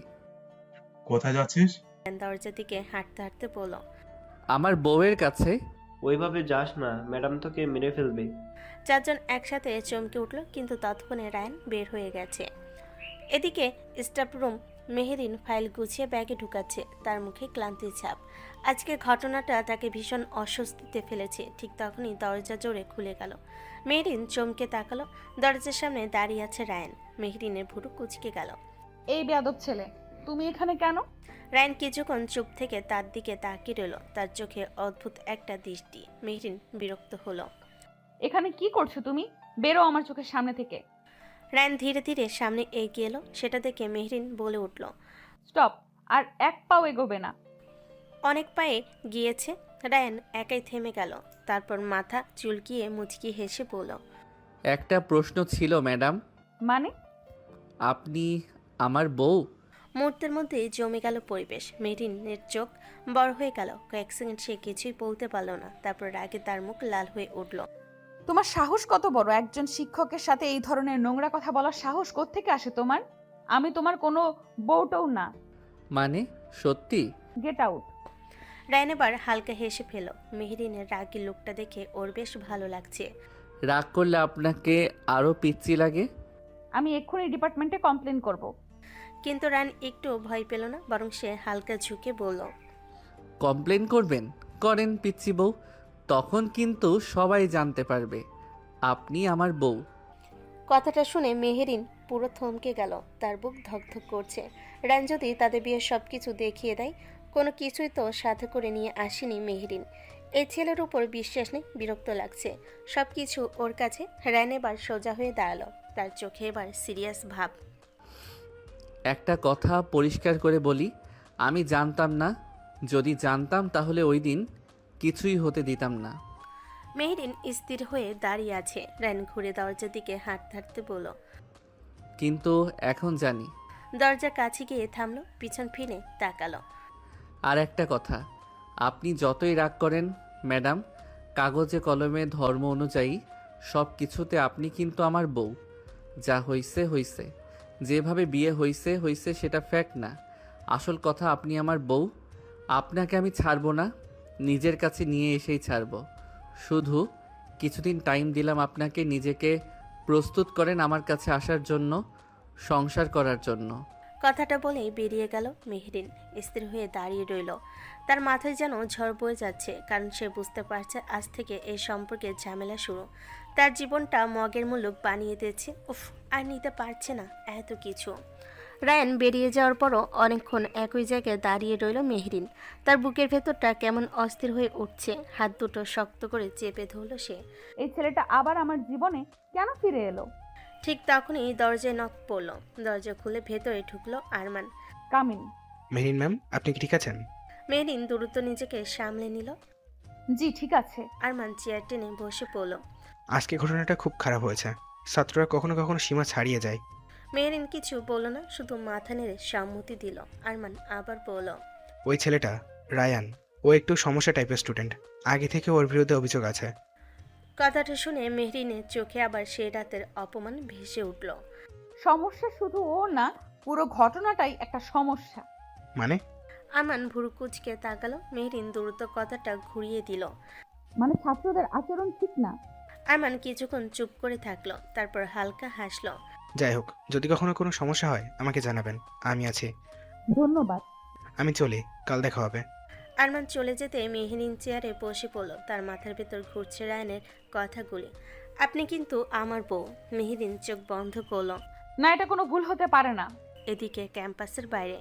কোথায় যাচ্ছিস? রায়ান দরজার দিকে হাঁটতে হাঁটতে বলল, আমার বউয়ের কাছে। ওইভাবে যাস না, ম্যাডাম তোকে মেরে ফেলবে। 4 জন একসাথে চমকে উঠল, কিন্তু ততক্ষণে রায়ান বের হয়ে গেছে। এদিকে স্টাফ রুম, মেহেরিন ফাইল গুছিয়ে ব্যাগে ঢুকাচ্ছে, তার মুখে ক্লান্তির ছাপ। আজকের ঘটনাটা তাকে ভীষণ অস্বস্তিতে ফেলেছে। ঠিক তখনই দরজা জোরে খুলে গেল। মেহেরিন চমকে তাকালো। দরজার সামনে দাঁড়িয়ে আছে রায়ান। মেহেরিনের ভুরু কুচকে গেল। এই বেয়াদব ছেলে, তুমি এখানে কেন? রায়ান কিছুক্ষণ চুপ থেকে তার দিকে তাকিয়ে রইল, তার চোখে অদ্ভুত একটা দৃষ্টি। মেহেরিন বিরক্ত হলো। এখানে কি করছো তুমি? বেরো আমার চোখের সামনে থেকে। রায়ান ধীরে ধীরে সামনে এগিয়ে এলো, সেটা দেখে মেহেরিন বলে উঠল, স্টপ, আর এক পাও এগোবে না। অনেক পায়ে গিয়েছে। রায়ান একাই থেমে গেল, তারপর মাথা চুলকিয়ে মুচকি হেসে বলল, একটা প্রশ্ন ছিল ম্যাডাম। মানে? আপনি আমার বউ? মুহূর্তের মধ্যেই জমে গেল পরিবেশ। মেরিনের চোখ বড় হয়ে গেল। কয়েক সেকেন্ড সে কিছুই বলতে পারল না, তারপর রাগে তার মুখ লাল হয়ে উঠল। তোমার সাহস কত বড়? একজন শিক্ষকের সাথে এই ধরনের নোংরা কথা বলার সাহস কোত্থেকে আসে তোমার? আমি তোমার কোনো বউটাও না। মানে সত্যি? Get out. রায়ান এবার হালকা হেসে ফেল। মেহেরিনের রাগী লোকটা দেখে ওর বেশ ভালো লাগছে। রাগ করলে আপনাকে আরও পিচ্ছি লাগে? আমি এক্ষুনি ডিপার্টমেন্টে কমপ্লেন করব। কিন্তু রায়ান একটু ভয় পেল না, বরং সে হালকা ঝুঁকে বলল, কমপ্লেন করবেন? করেন পিচ্ছি বউ, তখন কিন্তু সবাই জানতে পারবে আপনি আমার বউ। কথাটা শুনে মেহেরিন পুরো থমকে গেল। তার বুক ধকধক করছে। রায়ান যদি তাদের বিয়ের সব কিছু দেখিয়ে দেয়, কোনো কিছুই তো সাথে করে নিয়ে আসেনি মেহেরিন। এই ছেলের উপর বিশ্বাস নেই, বিরক্ত লাগছে সব কিছু ওর কাছে। রায়ান এবার সোজা হয়ে দাঁড়ালো, তার চোখে এবার সিরিয়াস ভাব। একটা কথা পরিষ্কার করে বলি, আমি জানতাম না, যদি জানতাম তাহলে ওই দিন কিছুই হতে দিতাম না। মেহেরিন স্থির হয়ে দাঁড়িয়ে আছে। রায়ান ঘুরে দরজার দিকে হাঁটতে হাঁটতে বলল, কিন্তু এখন জানি। দরজার কাছে গিয়ে থামলো, পিছন ফিরে তাকালো। আর একটা কথা, আপনি যতই রাগ করেন ম্যাডাম, কাগজে কলমে ধর্ম অনুযায়ী সব কিছুতে আপনি কিন্তু আমার বউ। যা হইছে হইছে, যেভাবে বিয়ে হইছে হইছে, সেটা ফ্যাক্ট না। আসল কথা, আপনি আমার বউ। আপনাকে আমি ছাড়বো না, নিজের কাছে নিয়ে এসেই ছাড়বো। শুধু কিছুদিন টাইম দিলাম আপনাকে, নিজেকে প্রস্তুত করেন আমার কাছে আসার জন্য, সংসার করার জন্য। কথাটা বলেই বেরিয়ে গেল মেহেরিন। স্থির হয়ে দাঁড়িয়ে রইল। তার মাথায় যেন ঝড় বয়ে যাচ্ছে, কারণ সে বুঝতে পারছে আজ থেকে এই সম্পর্কের ঝামেলা শুরু। তার জীবনটা মগের মুলুক বানিয়ে দিয়েছে। উফ, আর নিতে পারছে না এত কিছু। রায়ান বেরিয়ে যাওয়ার পরও অনেকক্ষণ একই জায়গায় দাঁড়িয়ে রইল মেহেরিন। তার বুকের ভেতরটা কেমন অস্থির হয়ে উঠছে। হাত দুটো শক্ত করে চেপে ধরল সে। এই ছেলেটা আবার আমার জীবনে কেন ফিরে এলো? ঠিক তখনই দরজায় নক পড়ল। দরজা খুলে ভেতরে ঢুকলো আরমান। কামিন। মেহেরিন ম্যাম, আপনি কি ঠিক আছেন? মেহেরিন দ্রুত নিজেকে সামলে নিল। জি ঠিক আছে। আরমান চেয়ার টেনে বসে পড়ল। আজকে ঘটনাটা খুব খারাপ হয়েছে। ছাত্ররা কখনো কখনো সীমা ছাড়িয়ে যায়। মেহেরিন কিছু বলল না, শুধু মাথা নেড়ে সম্মতি দিল। আরমান আবার বলল, ওই ছেলেটা রায়ান, ও একটু সমস্যা টাইপের স্টুডেন্ট। আগে থেকে ওর বিরুদ্ধে অভিযোগ আছে। কথাটা শুনে মেহেরিনের চোখে আবার সেই রাতের অপমান ভেসে উঠল। সমস্যা শুধু ও না, পুরো ঘটনাটাই একটা সমস্যা। মানে? আরমান ভুরু কুচকে তাকালো। মেহেরিন দ্রুত কথাটা ঘুরিয়ে দিল। মানে ছাত্রদের আচরণ ঠিক না। আরমান কিছুক্ষণ চুপ করে থাকলো, তারপর হালকা হাসলো। যাই হোক, যদি কখনো কোনো সমস্যা হয় আমাকে জানাবেন, আমি আছি। ধন্যবাদ। আমি চলি, কাল দেখা হবে। আরমান চলে যেতে মেহেরিন চেয়ারে বসে পড়ল। তার মাথার ভেতর ঘুরছে রায়ানের কথাগুলি। আপনি কিন্তু আমার বউ। মেহেরিন চোখ বন্ধ করলো। না, এটা কোনো ভুল হতে পারে না। এদিকে ক্যাম্পাসের বাইরে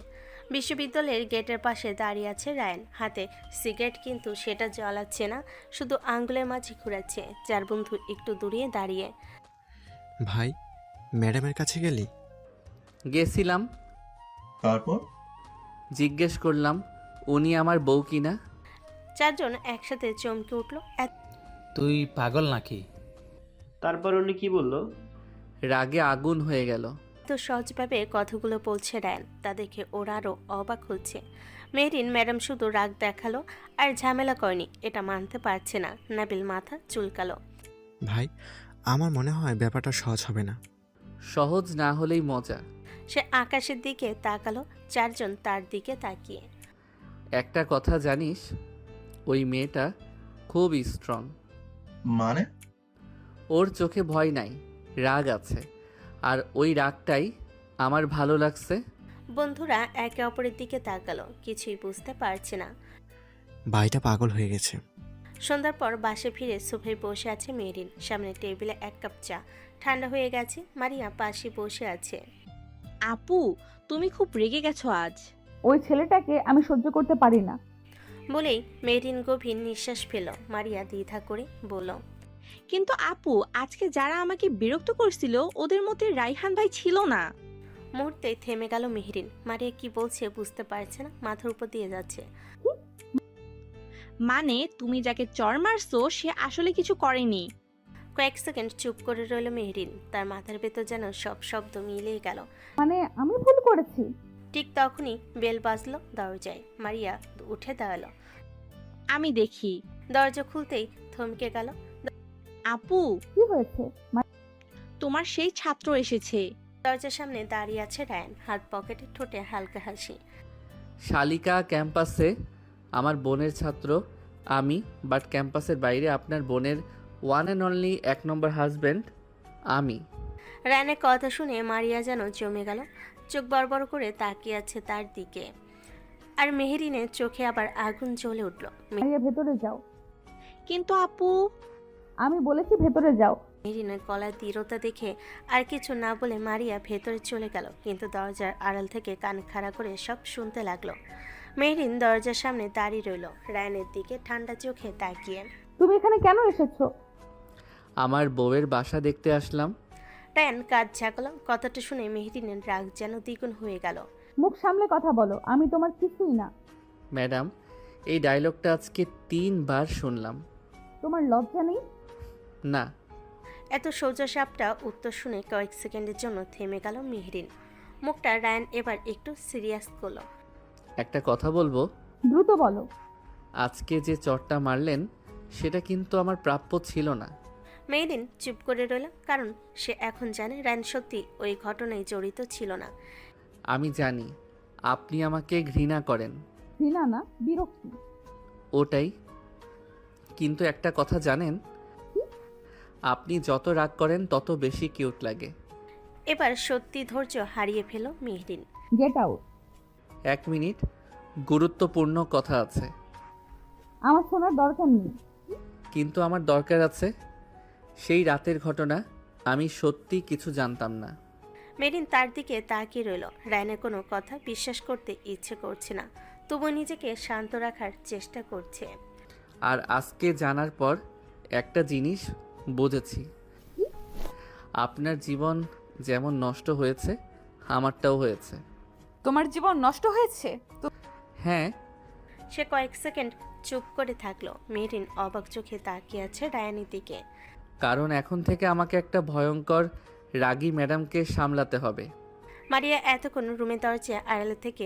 বিশ্ববিদ্যালয়ের গেটের পাশে দাঁড়িয়ে আছে রায়ান। হাতে সিগারেট, কিন্তু সেটা জ্বালাচ্ছে না, শুধু আঙ্গুলের মাঝে ঘুরাচ্ছে। চার বন্ধু একটু দূরে দাঁড়িয়ে। ভাই, ম্যাডামের কাছে গেলি? গেছিলাম, তারপর? জিজ্ঞেস করলাম উনি আমার বউ কিনা। চারজন একসাথে চমকে উঠল। তুই পাগল নাকি? তারপর উনি কি বলল? রাগে আগুন হয়ে গেল। তো সহজভাবে কথাগুলো বলছে রায়ান, তা দেখে ওরা আরও অবাক হচ্ছে। মেহরিন ম্যাডাম শুধু রাগ দেখালো আর ঝামেলা করেনি, এটা মানতে পারছে না। নাবিল মাথা চুলকালো। ভাই, আমার মনে হয় ব্যাপারটা সহজ হবে না। সহজ না হলেই মজা। সে আকাশের দিকে তাকালো, চারজন তার দিকে তাকিয়ে। একটা কথা জানিস, ওই মেয়েটা খুব স্ট্রং। মানে? ওর চোখে ভয় নাই, রাগ আছে, আর ওই রাগটাই আমার ভালো লাগছে। বন্ধুরা একে অপরের দিকে তাকালো, কিছুই বুঝতে পারছে না। ভাইটা পাগল হয়ে গেছে। সন্ধ্যার পর বাসে ফিরে সোফায় বসে আছে মেরিন। সামনে টেবিলে এক কাপ চা, ঠান্ডা হয়ে গেছে। মারিয়া পাশে বসে আছে। আপু, তুমি খুব রেগে গেছো আজ। ওই ছেলেটাকে আমি সহ্য করতে পারি না বলেই মেরিন গভীর নিঃশ্বাস ফেল। মারিয়া দ্বিধা করে বলল, কিন্তু আপু, আজকে যারা আমাকে বিরক্ত করছিল ওদের মধ্যে রাইহান ভাই ছিল না। মুহূর্তে থেমে গেল মেহরিন। মারিয়া কি বলছে বুঝতে পারছে না, মাথার উপর দিয়ে যাচ্ছে। মানে তুমি যাকে চর মারছো সে আসলে কিছু করেনি। কয়েক সেকেন্ড চুপ করে রইল মেহরিন। তার মাথার ভেতর যেন সব শব্দ মিলিয়ে গেল। মানে আমি ভুল করেছি। ঠিক তখনই বেল বাজলো দরজায়। মারিয়া উঠে দাঁড়ালো। আমি দেখি। দরজা খুলতেই থমকে গেল। আপু, কি হয়েছে? তোমার সেই ছাত্র এসেছে। দরজার সামনে দাঁড়িয়ে আছে রায়ান, হাত পকেটে, ঠোঁটে হালকা হাসি। শালিকা ক্যাম্পাসে আমার বোনের ছাত্র আমি, বাট ক্যাম্পাসের বাইরে আপনার বোনের one and only 1 number husband আমি। রায়ানের কথা শুনে মারিয়া যেন জমে গেল, চোখ বড় করে তাকিয়ে আছে তার দিকে। আর মেহেরিনের চোখে আবার আগুন জ্বলে উঠল। মারিয়া ভেতরে যাও। কিন্তু আপু, আমি বলেছি ভেতরে যাও। মেহেরিনের গলার দৃঢ়তা দেখে আর কিছু না বলে মারিয়া ভেতরে চলে গেল, কিন্তু দরজার আড়াল থেকে কান খাড়া করে সব শুনতে লাগলো। মেহরিন দরজার সামনে দাঁড়িয়ে রইল, রায়ানের দিকে ঠান্ডা চোখে তাকিয়ে। তুমি এখানে কেন এসেছো? আমার বউয়ের বাসা দেখতে আসলাম। রায়ান কাজ ঝাঁকল। কথাটা শুনে মেহরিনের রাগ যেন দ্বিগুণ হয়ে গেল। মুখ সামলে কথা বলো, আমি তোমার কিছুই না। ম্যাডাম, এই ডায়লগটা আজকে 3 বার শুনলাম। তোমার লজ্জা নেই? না। এত সোজা সাপটা উত্তর শুনে কয়েক সেকেন্ডের জন্য থেমে গেল মেহরিন। মুখটা রায়ান এবার একটু সিরিয়াস করলো। একটা কথা বলবো? দ্রুত বলো। আজকে যে চটটা মারলেন সেটা কিন্তু আমার প্রাপ্য ছিল না। মেহরিন চুপ করে রইল, কারণ সে এখন জানে রায়ান সত্যি ওই ঘটনায় জড়িত ছিল না। আমি জানি আপনি আমাকে ঘৃণা করেন। ঘৃণা না, বিরক্তি। ওটাই। কিন্তু একটা কথা জানেন, আপনি যত রাগ করেন তত বেশি কিউট লাগে। এবার সত্যি ধৈর্য হারিয়ে fail Mehreen. Get out. 1 minute, গুরুত্বপূর্ণ কথা আছে। আমার শোনার দরকার নেই। কিন্তু আমার দরকার আছে। সেই রাতের ঘটনা আমি সত্যি কিছু জানতাম না। মেহরিন তার দিকে তাকিয়ে রইল। রায়ানের কোনো কথা বিশ্বাস করতে ইচ্ছে করছে না, তবু নিজেকে শান্ত রাখার চেষ্টা করছে। আর আজকে জানার পর একটা জিনিস বুঝেছি, আপনার জীবন যেমন নষ্ট হয়েছে আমারটাও হয়েছে। তোমার জীবন নষ্ট হয়েছে? হ্যাঁ। সে কয়েক সেকেন্ড চুপ করে থাকলো। মেহরিন অবাক চোখে তাকিয়ে আছে রায়ানের দিকে। কারণ এখন থেকে আমাকে একটা ভয়ঙ্কর রাগী ম্যাডামকে সামলাতে হবে। মারিয়া এতক্ষণ রুমের দরজা আড়ালে থেকে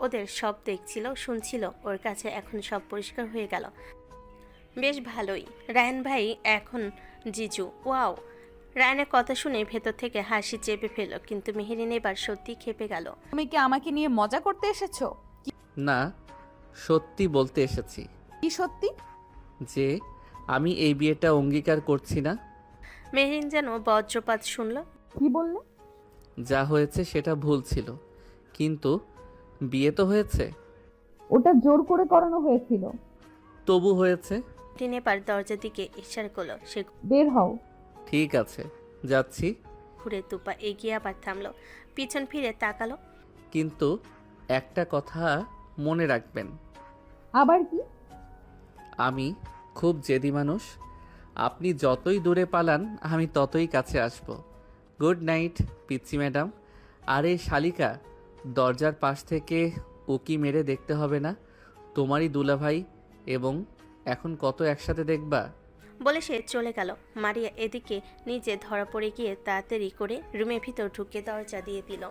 ওদের সব দেখছিল, শুনছিল। ওর কাছে এখন সব পরিষ্কার হয়ে গেল। বেশ ভালোই, রায়ান ভাই এখন জিজু। ওয়াও! রায়ানের কথা শুনে ভেতর থেকে হাসি চেপে ফেলল, কিন্তু মেহরিন এবার সত্যি খেপে গেল। তুমি কি আমাকে নিয়ে মজা করতে এসেছো? না, সত্যি বলতে এসেছি। কি সত্যি? যে আমি এই বিয়েটা অঙ্গীকার করছি না। মেহরিন যেন বজ্রপাত শুনল। কি বললে? যা হয়েছে সেটা ভুল ছিল, কিন্তু বিয়ে তো হয়েছে। ওটা জোর করে করানো হয়েছিল। তবু হয়েছে। মেহরিন এবার দরজার দিকে ইশারা করলো। সে বের হও। ঠিক আছে, যাচ্ছি। ঘুরে দুপা এগিয়ে আবার থামলো, পিছন ফিরে তাকালো। কিন্তু একটা কথা মনে রাখবেন। আবার কি? আমি খুব জেদি মানুষ। আপনি যতই দূরে পালান আমি ততই কাছে আসব। গুড নাইট পিচ্চি ম্যাডাম। আরে শালিকা, দরজার পাশ থেকে উকি মেরে দেখতে হবে না? তোমারই দুলাভাই, এবং এখন কত একসাথে দেখবা। বলে সে চলে গেল। মারিয়া এদিকে নিজে ধরা পড়ে গিয়ে তাড়াতাড়ি করে রুমের ভিতর ঢুকে দরজা দিয়ে দিল।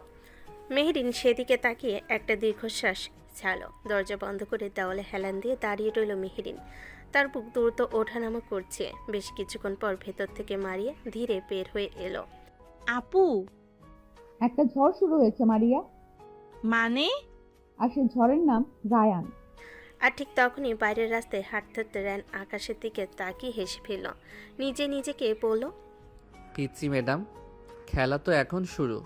মেহরিন সেদিকে তাকিয়ে একটা দীর্ঘশ্বাস ছাড়ল। দরজা বন্ধ করে দেওয়ালে হেলান দিয়ে দাঁড়িয়ে রইল মেহরিন। তার বুক দ্রুত ওঠানামা করছে। বেশ কিছুক্ষণ পর ভেতর থেকে মারিয়া ধীরে বের হয়ে এলো। আপু। একটা ঝড় শুরু হয়েছে মারিয়া। মানে? আর সেই ঝড়ের নাম রায়ান। আর ঠিক তখনই বাইরের রাস্তায় হাঁটতে হাঁটতে রায়ান আকাশের দিকে তাকিয়ে হেসে ফেলল। নিজেকে বলল, পিচ্চি ম্যাডাম, খেলা তো এখন শুরু।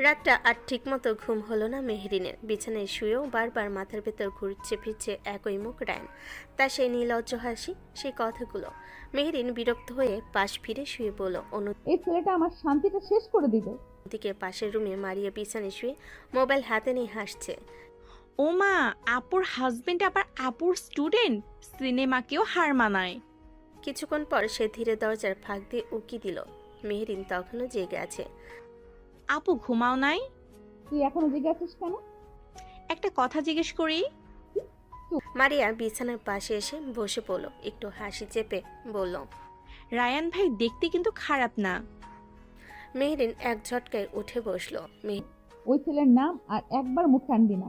রাতটা আর ঠিকমতো ঘুম হলো না মেহরিনের। বিছানায় শুয়েও বারবার মাথার ভেতর ঘুরছে ফিরছে একই মুখ রায়ান, তার সেই নির্লজ্জ হাসি, সেই কথাগুলো। মেহরিন বিরক্ত হয়ে পাশ ফিরে শুয়ে বলল। এই ছেলেটা আমার শান্তিটা শেষ করে দিল। অন্যদিকে পাশের রুমে মারিয়া বিছানায় শুয়ে মোবাইল হাতে নিয়ে হাসছে। ও মা, আপুর হাজবেন্ড আবার আপুর স্টুডেন্ট, সিনেমাকেও হার মানায়। কিছুক্ষণ পর সে ধীরে দরজার ফাঁক দিয়ে উকি দিল। মেহরিন তখনও জেগে আছে। আপু ঘুমাও নাই? তুই এখনো জেগে আছিস কেন? একটা কথা জিজ্ঞেস করি। মারিয়া বিছানার পাশে এসে বসে পড়ল, একটু হাসি চেপে বলল, রায়ান ভাই দেখতে কিন্তু খারাপ না। মেহরিন এক ঝটকায় উঠে বসলো। ওই ছেলের নাম আর একবার মুখে আনবি না।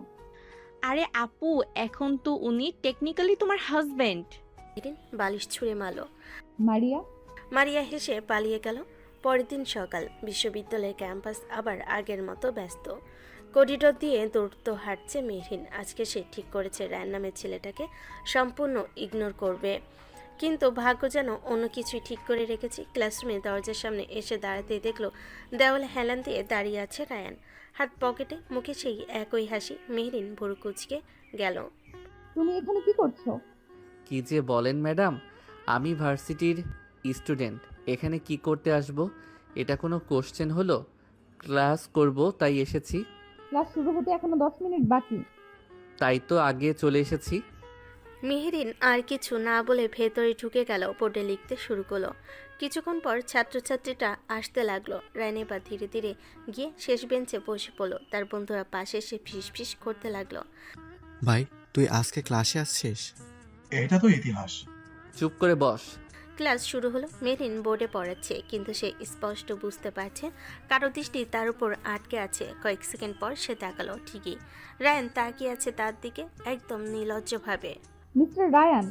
আরে আপু, এখন তো উনি টেকনিক্যালি তোমার হাজবেন্ড। মেহরিন বালিশ ছুঁড়ে মারল। মারিয়া হেসে পালিয়ে গেল। পরের দিন সকাল। বিশ্ববিদ্যালয়ের ক্যাম্পাস আবার আগের মতো ব্যস্ত। করিডোর দিয়ে দ্রুত হাঁটছে মেহরিন। আজকে সে ঠিক করেছে রায়ান নামের ছেলেটাকে সম্পূর্ণ ইগনোর করবে, কিন্তু ভাগ্য যেন অন্য কিছুই ঠিক করে রেখেছে। ক্লাসরুমে দরজার সামনে এসে দাঁড়াতেই দেখলো দেওয়ালে হেলান দিয়ে দাঁড়িয়ে আছে রায়ান, হাত পকেটে, মুখে সেই একই হাসি। মেহরিন ভুরু কুঁচকে গেল। তুমি এখানে কি করছো? কি যে বলেন ম্যাডাম, আমি ভার্সিটির স্টুডেন্ট, এখানে কি করতে আসব? এটা কোনো কোশ্চেন হলো? ক্লাস করব তাই এসেছি। ক্লাস শুরু হতে এখনো 10 মিনিট বাকি। তাই তো আগে চলে এসেছি। মেহরিন আর কিছু না বলে ভেতরে ঢুকে গেল, বোর্ডে লিখতে শুরু করলো। কিছুক্ষণ পর ছাত্রছাত্রীটা আসতে লাগলো। রায়ান এবার ধীরে ধীরে গিয়ে শেষ বেঞ্চে বসে পড়লো। তার বন্ধুরা পাশে এসে ফিস করতে লাগলো। ভাই তুই আজকে ক্লাসে আসছিস? এটা তো ইতিহাস। চুপ করে বস। ক্লাস শুরু হলো। মেহরিন বোর্ডে পড়াচ্ছে, কিন্তু সে স্পষ্ট বুঝতে পারছে কারো দৃষ্টি তার উপর আটকে আছে। কয়েক সেকেন্ড পর সে তাকালো, ঠিকই রায়ান তাকিয়ে আছে তার দিকে, একদম নির্লজ্জভাবে। Mister Ryan.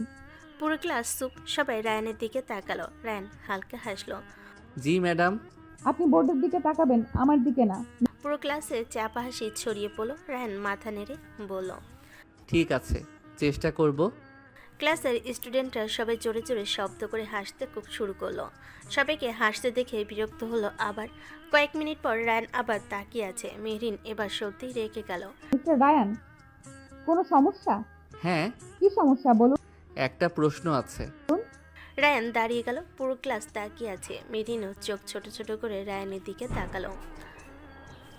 পুরো ক্লাস চুপ, সবাই রায়ানের দিকে তাকালো। রায়ান হালকা হাসলো। জি ম্যাডাম। আপনি বোর্ডের দিকে তাকাবেন, আমার দিকে না। পুরো ক্লাসে চাপা হাসি ছড়িয়ে পড়লো। রায়ান মাথা নেড়ে বলল, ঠিক আছে, চেষ্টা করব। ক্লাসের স্টুডেন্টরা সবাই জোরে জোরে শব্দ করে হাসতে খুব শুরু করলো। সবাইকে হাসতে দেখে বিরক্ত হলো আবার। কয়েক মিনিট পর রায়ান আবার তাকিয়ে আছে। মেহরিন এবার সত্যিই রেগে গেল। মিস্টার রায়ান, কোনো সমস্যা? হ্যাঁ, কি সমস্যা বলুন? একটা প্রশ্ন আছে। রায়ান দাঁড়িয়ে গেল। পুরো ক্লাস তাকিয়ে আছে। মেহরিনও চোখ ছোট ছোট করে রায়ানের দিকে তাকালো।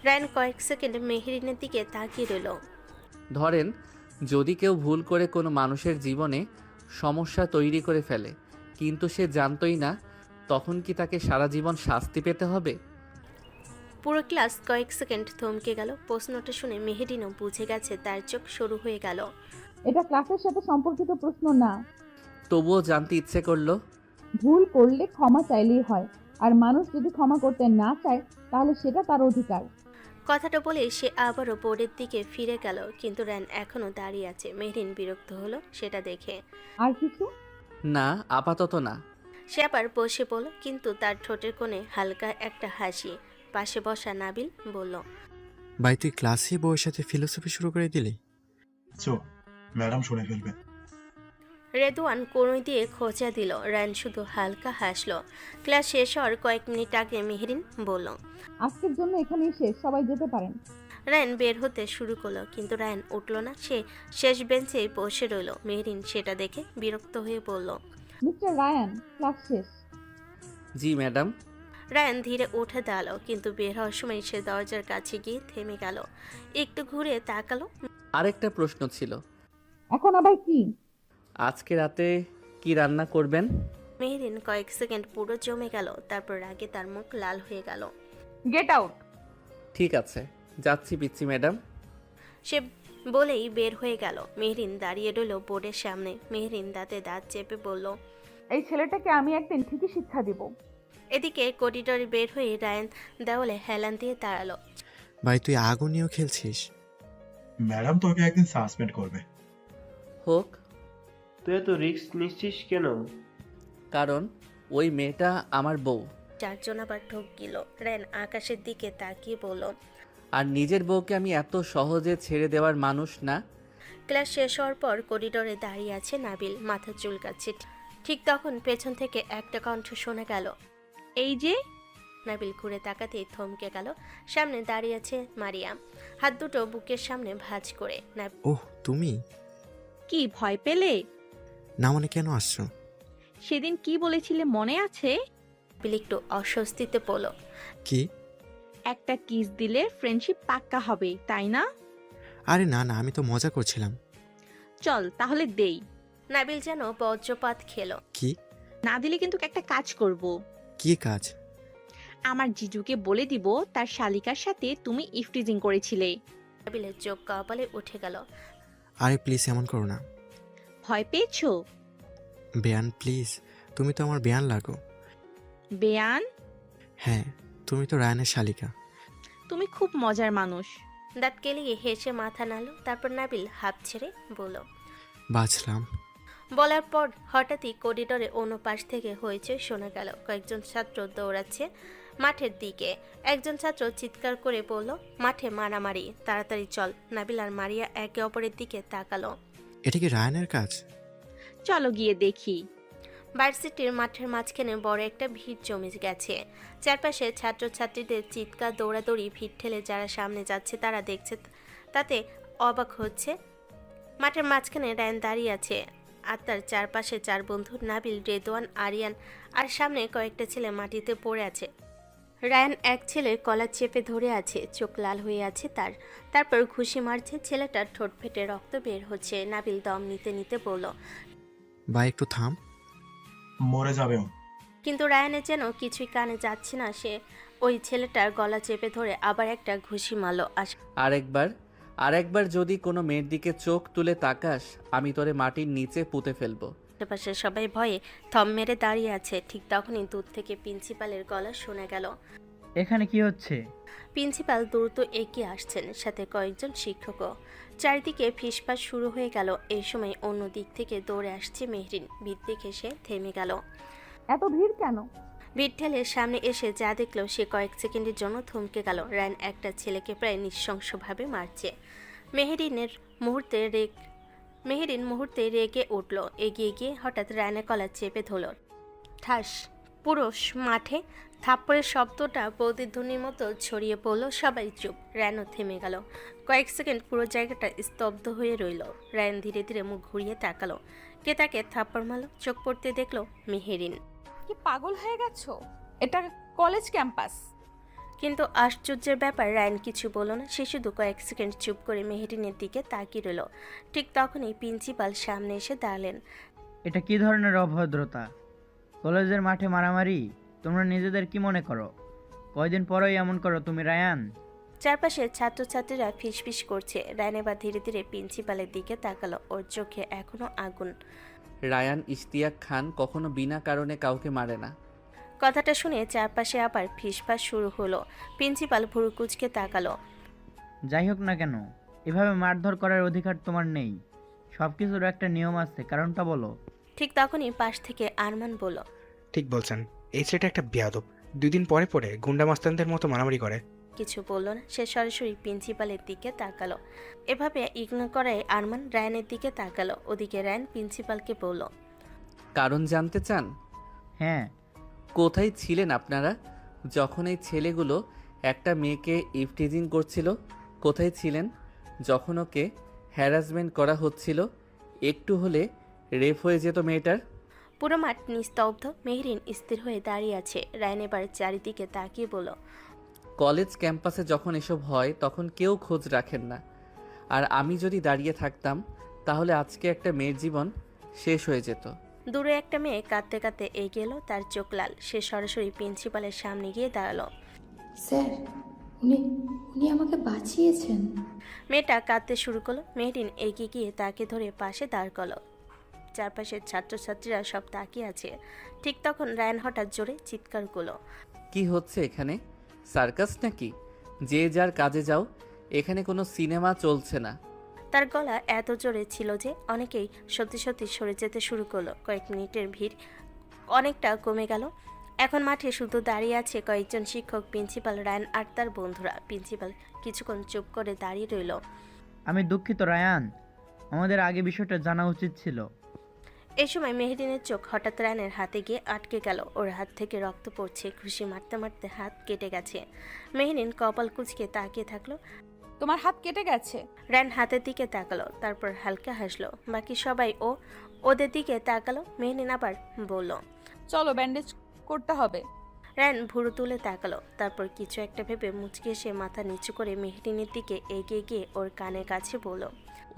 রায়ান কয়েক সেকেন্ড মেহরিনের দিকে তাকিয়ে রইল। ধরেন যদি কেউ ভুল করে কোনো মানুষের জীবনে সমস্যা তৈরি করে ফেলে, কিন্তু সে জানতোই না, তখন কি তাকে সারা জীবন শাস্তি পেতে হবে? পুরো ক্লাস কয়েক সেকেন্ড থমকে গেল। প্রশ্নটা শুনে মেহরিনও বুঝে গেছে, তার চোখ শুরু হয়ে গেল। এটা ক্লাসের সাথে সম্পর্কিত প্রশ্ন না। তবুও জানতে ইচ্ছে করলো। ভুল করলে ক্ষমা চাইলেই হয়, আর মানুষ যদি ক্ষমা করতে না চায় তাহলে সেটা তার অধিকার। কথাটা বলে সে আবারও বোর্ডের দিকে ফিরে গেল, কিন্তু রায়ান এখনো দাঁড়িয়ে আছে। মেহরিন বিরক্ত হলো সেটা দেখে। আর কিছু? না, আপাতত না। সে আবার বসে পড়ল, কিন্তু তার ঠোঁটের কোণে হালকা একটা হাসি। পাশে বসা নাবিল বলল, ভাই তুই ক্লাসে বউয়ের সাথে ফিলোসফি শুরু করে দিলি? চুপ, ম্যাডাম শুনে ফেলবে। রেদওয়ান কোণই দিয়ে খোঁচা দিল। রায়ান শুধু হালকা হাসলো। ক্লাস শেষ হওয়ার কয়েক মিনিট আগে মেহরিন বলল, আজকের জন্য এখানেই শেষ, সবাই যেতে পারেন। রায়ান বের হতে শুরু করলো, কিন্তু রায়ান উঠল না। সে শেষ বেঞ্চে বসে রইল। মেহরিন সেটা দেখে বিরক্ত হয়ে বলল, মিস্টার রায়ান, ক্লাস শেষ। জি ম্যাডাম। রায়ান ধীরে উঠে দাঁড়ালো, কিন্তু বের হওয়ার সময় সে দরজার কাছে গিয়ে থেমে গেল। একটু ঘুরে তাকালো। আরেকটা প্রশ্ন ছিল। এখন আবার কি? আজকে রাতে কি রান্না করবেন? মেহরিন কয়েক সেকেন্ড পুরো জমে গেল, তারপর রাগে তার মুখ লাল হয়ে গেল। Get out. ঠিক আছে, যাচ্ছি পিচ্ছি ম্যাডাম। সে বলেই বের হয়ে গেল। মেহরিন দাঁড়িয়ে রইল বোর্ডের সামনে। মেহরিন দাঁতে দাঁত চেপে বলল, এই ছেলেটাকে আমি একদিন ঠিকই শিক্ষা দিব। এদিকে করিডোরে বের হয়ে রায়ান দেওয়ালে হেলান দিয়ে দাঁড়ালো। ভাই তুই আগুন নিয়েও খেলছিস? ম্যাডাম তোকে একদিন সাসপেন্ড করবে। হোক। তুই এত রিস্ক নিচ্ছিস কেন? কারণ ওই মেয়েটা আমার বউ। চারজন আবার ঢোক গেল। রায়ান আকাশের দিকে তাকিয়ে বলল, আর নিজের বউকে আমি এত সহজে ছেড়ে দেওয়ার মানুষ না। ক্লাস শেষ হওয়ার পর করিডোরে দাঁড়িয়ে আছে নাবিল, মাথা চুলকাচ্ছে। ঠিক তখন পেছন থেকে একটা কণ্ঠ শোনা গেল, এই যে। নাবিল ঘুরে তাকাতেই থমকে গেল। সামনে দাঁড়িয়ে আছে মারিয়াম, হাত দুটো বুকের সামনে ভাঁজ করে। ওহ তুমি? কি ভয় পেলে? না মানে কেন আসছো? সেদিন কি বলেছিলে মনে আছে? নাবিল একটু অস্বস্তিতে পড়ল। কি? একটা কিস দিলে ফ্রেন্ডশিপ পাক্কা হবে, তাই না? আরে না না, আমি তো মজা করছিলাম। চল তাহলে দেই। নাবিল যেন বজ্রপাত খেলো। কি? না দিলে কিন্তু একটা কাজ করব। কি কাজ? আমার জিজুকে বলে দিব তার শালিকার সাথে তুমি ইফটিজিং করেছিলে। নাবিলের চোখ কপালে উঠে গেল। আরে প্লিজ এমন করো না। ভয় পেয়েছো? বেয়ান প্লিজ, তুমি তো আমার বেয়ান লাগো। বেয়ান? হ্যাঁ, তুমি তো রায়ানের শালিকা। তুমি খুব মজার মানুষ। দাঁত কেলিয়ে হেসে মাথা নাড়ল। তারপর নাবিল হাত ছেড়ে বলল, বাঁচলাম। বলার পর হঠাৎই করিডোরে অন্য পাশ থেকে হয়েছে শোনা গেল। কয়েকজন ছাত্র দৌড়াচ্ছে। মাঠের দিকে। একজন ছাত্র চিৎকার করে বলল, মাঠে মারামারি, তাড়াতাড়ি চল। নাবিল আর মারিয়া একে অপরের দিকে তাকালো। এটা কি রায়ানের কাজ? চলো গিয়ে দেখি। ভার্সিটির মাঠের মাঝখানে বড় একটা ভিড় জমে গেছে। চারপাশে ছাত্রছাত্রীদের চিৎকার, দৌড়াদৌড়ি, ভিড় ঠেলে যারা সামনে যাচ্ছে তারা দেখছে, তাতে অবাক হচ্ছে। মাঠের মাঝখানে রায়ান দাঁড়িয়ে আছে, আর তার চারপাশে 4 বন্ধু নাবিল, রেদওয়ান, আরিয়ান, আর সামনে কয়েকটা ছেলে মাটিতে পড়ে আছে। রায়ান এক ছেলের কলার চেপে ধরে আছে, চোখ লাল হয়ে আছে তার। তারপর ঘুষি মারছে, ছেলেটার ঠোঁট ফেটে রক্ত বের হচ্ছে। নাবিল দম নিতে নিতে বলল, ভাই একটু থাম। মরে যাবে ও। কিন্তু রায়ানের যেন কিছুই কানে যাচ্ছে না। সে ওই ছেলেটার গলা চেপে ধরে আবার একটা ঘুষি মারল। আরেকবার যদি কোনো মেয়ের দিকে চোখ তুলে তাকাস, আমি তোরে মাটির নিচে পুঁতে ফেলবো। আশেপাশে সবাই ভয়ে থম মেরে দাঁড়িয়ে আছে। ঠিক তখনই দূর থেকে প্রিন্সিপালের গলা শোনা গেল। এখানে কি হচ্ছে? প্রিন্সিপাল দ্রুত এগিয়ে আসছেন, সাথে কয়েকজন শিক্ষকও। চারিদিকে ফিসফাস শুরু হয়ে গেল। এই সময় অন্য দিক থেকে দৌড়ে আসছে মেহরিন। ভিড় দেখে সে থেমে গেল। এত ভিড় কেন? ভিড় ঠেলে সামনে এসে যা দেখলো সে কয়েক সেকেন্ডের জন্য থমকে গেল। রায়ান একটা ছেলেকে প্রায় নৃশংসভাবে মারছে। মেহরিন মুহূর্তে রেগে উঠল। এগিয়ে গিয়ে হঠাৎ রায়ানের কলার চেপে ধরল। ঠাস! পুরো মাঠে থাপ্পড়ের শব্দটা প্রতিধ্বনির মতো ছড়িয়ে পড়ল। সবাই চুপ। রায়ানও থেমে গেল। কয়েক সেকেন্ড পুরো জায়গাটা স্তব্ধ হয়ে রইল। রায়ান ধীরে ধীরে মুখ ঘুরিয়ে তাকালো। কে তাকে থাপ্পড় মারল? চোখ পড়তে দেখলো মেহরিন। কি পাগল হয়ে গেছো? এটা কলেজ ক্যাম্পাস। কিন্তু আশ্চর্যের ব্যাপার, রায়ান কিছু বলল না। সে শুধু কয়েক সেকেন্ড চুপ করে মেহরিনের দিকে তাকিয়ে রইল। ঠিক তখনই প্রিন্সিপাল সামনে এসে দাঁড়ালেন। এটা কি ধরনের অভদ্রতা? কলেজের মাঠে মারামারি? তোমরা নিজেদের কি মনে করো? কয়দিন পরেই এমন করো তুমি, রায়ান? চারপাশে ছাত্রছাত্রীরা ফিসফিস করছে। রায়ান এবার ধীরে ধীরে প্রিন্সিপালের দিকে তাকালো। ওর চোখে এখনো আগুন। রায়ান ইশতিয়াক খান কখনো বিনা কারণে কাউকে মারে না। কথাটা শুনে চারপাশে আবার ফিসফাস শুরু হলো। প্রিন্সিপাল ভুরু কুঁচকে তাকালো। যাই হোক না কেন, এভাবে মারধর করার অধিকার তোমার নেই। সব কিছুর একটা নিয়ম আছে, কারণটা বলো। ঠিক তখনই পাশ থেকে আরমান বলল, ঠিক বলছেন, এই ছেলেটা একটা বেয়াদব। 2 দিন পরে পরে গুন্ডা মাস্তানদের মতো মারামারি করে। কিছু বলল না। সে সরাসরি প্রিন্সিপালের দিকে তাকালো। এভাবে ইগনোর করায় আরমান রায়ানের দিকে তাকালো। ওদিকে রায়ান প্রিন্সিপালকে বলল, কারণ জানতে চান? হ্যাঁ। কোথায় ছিলেন আপনারা যখন এই ছেলেগুলো একটা মেয়েকে ইফটিজিং করছিল? কোথায় ছিলেন যখন ওকে হ্যারাসমেন্ট করা হচ্ছিল? একটু হলে রেপ হয়ে যেত মেয়েটার। পুরো মাঠ নিস্তব্ধ। মেহরিন স্থির হয়ে দাঁড়িয়ে আছে। রায়ান এবার চারিদিকে তাকিয়ে বলল, কলেজ ক্যাম্পাসে যখন এসব হয় তখন কেউ খোঁজ রাখেন না। আর আমি যদি দাঁড়িয়ে থাকতাম তাহলে আজকে একটা মেয়ের জীবন শেষ হয়ে যেত। দূরে একটা মেয়ে কাঁদতে কাঁদতে এগিয়ে এলো। তার চোখ লাল। সে সরাসরি প্রিন্সিপালের সামনে গিয়ে দাঁড়ালো। স্যার, উনি আমাকে বাঁচিয়েছেন। মেয়েটা কাঁদতে শুরু করলো। মেহরিন এগিয়ে গিয়ে তাকে ধরে পাশে দাঁড় করলো। চারপাশের ছাত্রছাত্রীরা সব তাকিয়ে আছে। ঠিক তখন রায়ান হঠাৎ জোরে চিৎকার করলো, কি হচ্ছে এখানে? সার্কাস নাকি? যে যার কাজে যাও, এখানে কোনো সিনেমা চলছে না। তার গলা এত জোরে ছিল যে অনেকেই সত্যি সত্যি সরে যেতে শুরু করলো। কয়েক মিনিটের ভিড় অনেকটা কমে গেল। এখন মাঠে শুধু দাঁড়িয়ে আছে কয়েকজন শিক্ষক, প্রিন্সিপাল, রায়ান আর তার বন্ধুরা। প্রিন্সিপাল কিছুক্ষণ চুপ করে দাঁড়িয়ে রইল। আমি দুঃখিত রায়ান, আমাদের আগে বিষয়টা জানা উচিত ছিল। এই সময় মেহরিনের চোখ হঠাৎ রায়ানের হাতে গিয়ে আটকে গেল। ওর হাত থেকে রক্ত পড়ছে। ঘুষি মারতে মারতে হাত কেটে গেছে। মেহরিন কপাল কুঁচকে তাকিয়ে থাকলো। তোমার হাত কেটে গেছে? রায়ান হাতের দিকে তাকালো, তারপর হালকা হাসলো। বাকি সবাই ওদের দিকে তাকালো। মেহরিন আবার বলল, চলো ব্যান্ডেজ করতে হবে। রায়ান ভুরু তুলে তাকালো, তারপর কিছু একটা ভেবে মুচকে এসে মাথা নিচু করে মেহরিনের দিকে এগিয়ে গিয়ে ওর কানের কাছে বলল,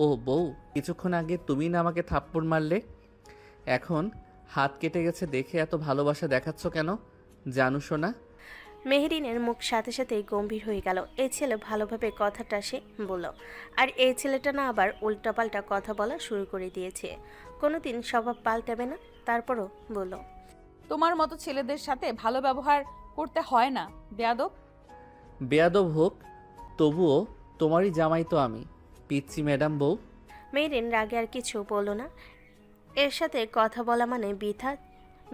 ও বউ, কিছুক্ষণ আগে তুমি না আমাকে থাপ্পড় মারলে? এখন হাত কেটে গেছে দেখে এত ভালোবাসা দেখাচ্ছ কেন জানু শোনা? মেহরিনের মুখ সাথে সাথেই গম্ভীর হয়ে গেল। এই ছেলে ভালোভাবে কথাটা সে বলল, আর এই ছেলেটা না আবার উল্টাপাল্টা কথা বলা শুরু করে দিয়েছে। কোনোদিন স্বভাব পাল্টাবে না। তারপরও বলল, তোমার মতো ছেলেদের সাথে ভালো ব্যবহার করতে হয় না, বেয়াদব। বেয়াদব হোক, তবুও তোমারই জামাই তো আমি, পিচ্ছি ম্যাডাম বউ। মেহরিন রাগে আর কিছু বলল না। এর সাথে কথা বলা মানে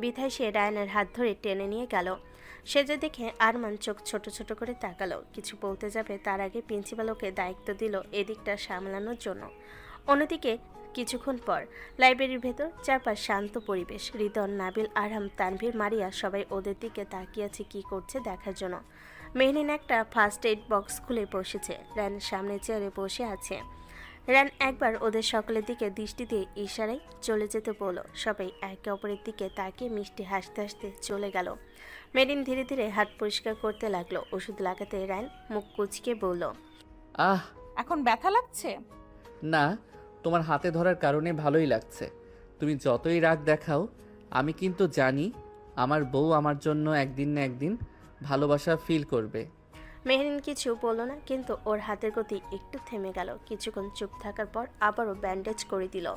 বৃথায় সে রায়ানের হাত ধরে টেনে নিয়ে গেল। সেজে দেখে আরমান চোখ ছোট ছোট করে তাকালো। কিছু বলতে যাবে তার আগে প্রিন্সিপাল ওকে দায়িত্ব দিল এদিকটা সামলানোর জন্য। অন্যদিকে কিছুক্ষণ পর লাইব্রেরির ভেতর চারপাশ শান্ত পরিবেশ। রিদন, নাবিল, আরহাম, তানভীর, মারিয়া সবাই ওদের দিকে তাকিয়ে আছে কি করছে দেখার জন্য। মেহরিন একটা ফার্স্ট এইড বক্স খুলে বসেছে। রান সামনে চেয়ারে বসে আছে। রান একবার ওদের সকলের দিকে দৃষ্টি দিয়ে ইশারায় চলে যেতে বলল। সবাই একে অপরের দিকে তাকিয়ে মিষ্টি হাসতে হাসতে চলে গেল। মেরিন ধীরে ধীরে হাত পরিষ্কার করতে লাগলো। ওষুধ লাগাতে রান মুখ কুচকে বলল, আহ এখন ব্যথা লাগছে? না, তোমার হাতে ধরার কারণে ভালোই লাগছে। তুমি যতই রাগ দেখাও, আমি কিন্তু জানি আমার বউ আমার জন্য একদিন না একদিন ভালোবাসা ফিল করবে। মেহরিন কিছু বলল না, কিন্তু ওর হাতের গতি একটু থেমে গেল। কিছুক্ষণ চুপ থাকার পর আবারও ব্যান্ডেজ করে দিল।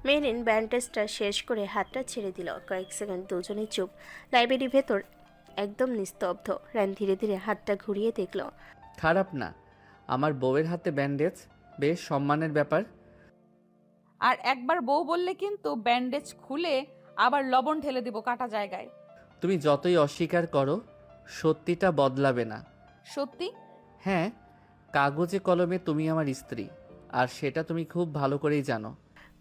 মেহরিন ব্যান্ডেজটা শেষ করে হাতটা ছেড়ে দিল। কয়েক সেকেন্ড দুজনেই চুপ। লাইব্রেরির ভেতর একদম নিস্তব্ধ। রান ধীরে ধীরে হাতটা ঘুরিয়ে দেখল। খারাপ না, আমার বউয়ের হাতে ব্যান্ডেজ বেশ সম্মানের ব্যাপার। আর একবার বউ বললে কিন্তু ব্যান্ডেজ খুলে আবার লবণ ঢেলে দিব কাটা জায়গায়। তুমি যতই অস্বীকার করো, সত্যিটা বদলাবে না। সত্যি? হ্যাঁ, কাগজে কলমে তুমি আমার স্ত্রী, আর সেটা তুমি খুব ভালো করেই জানো।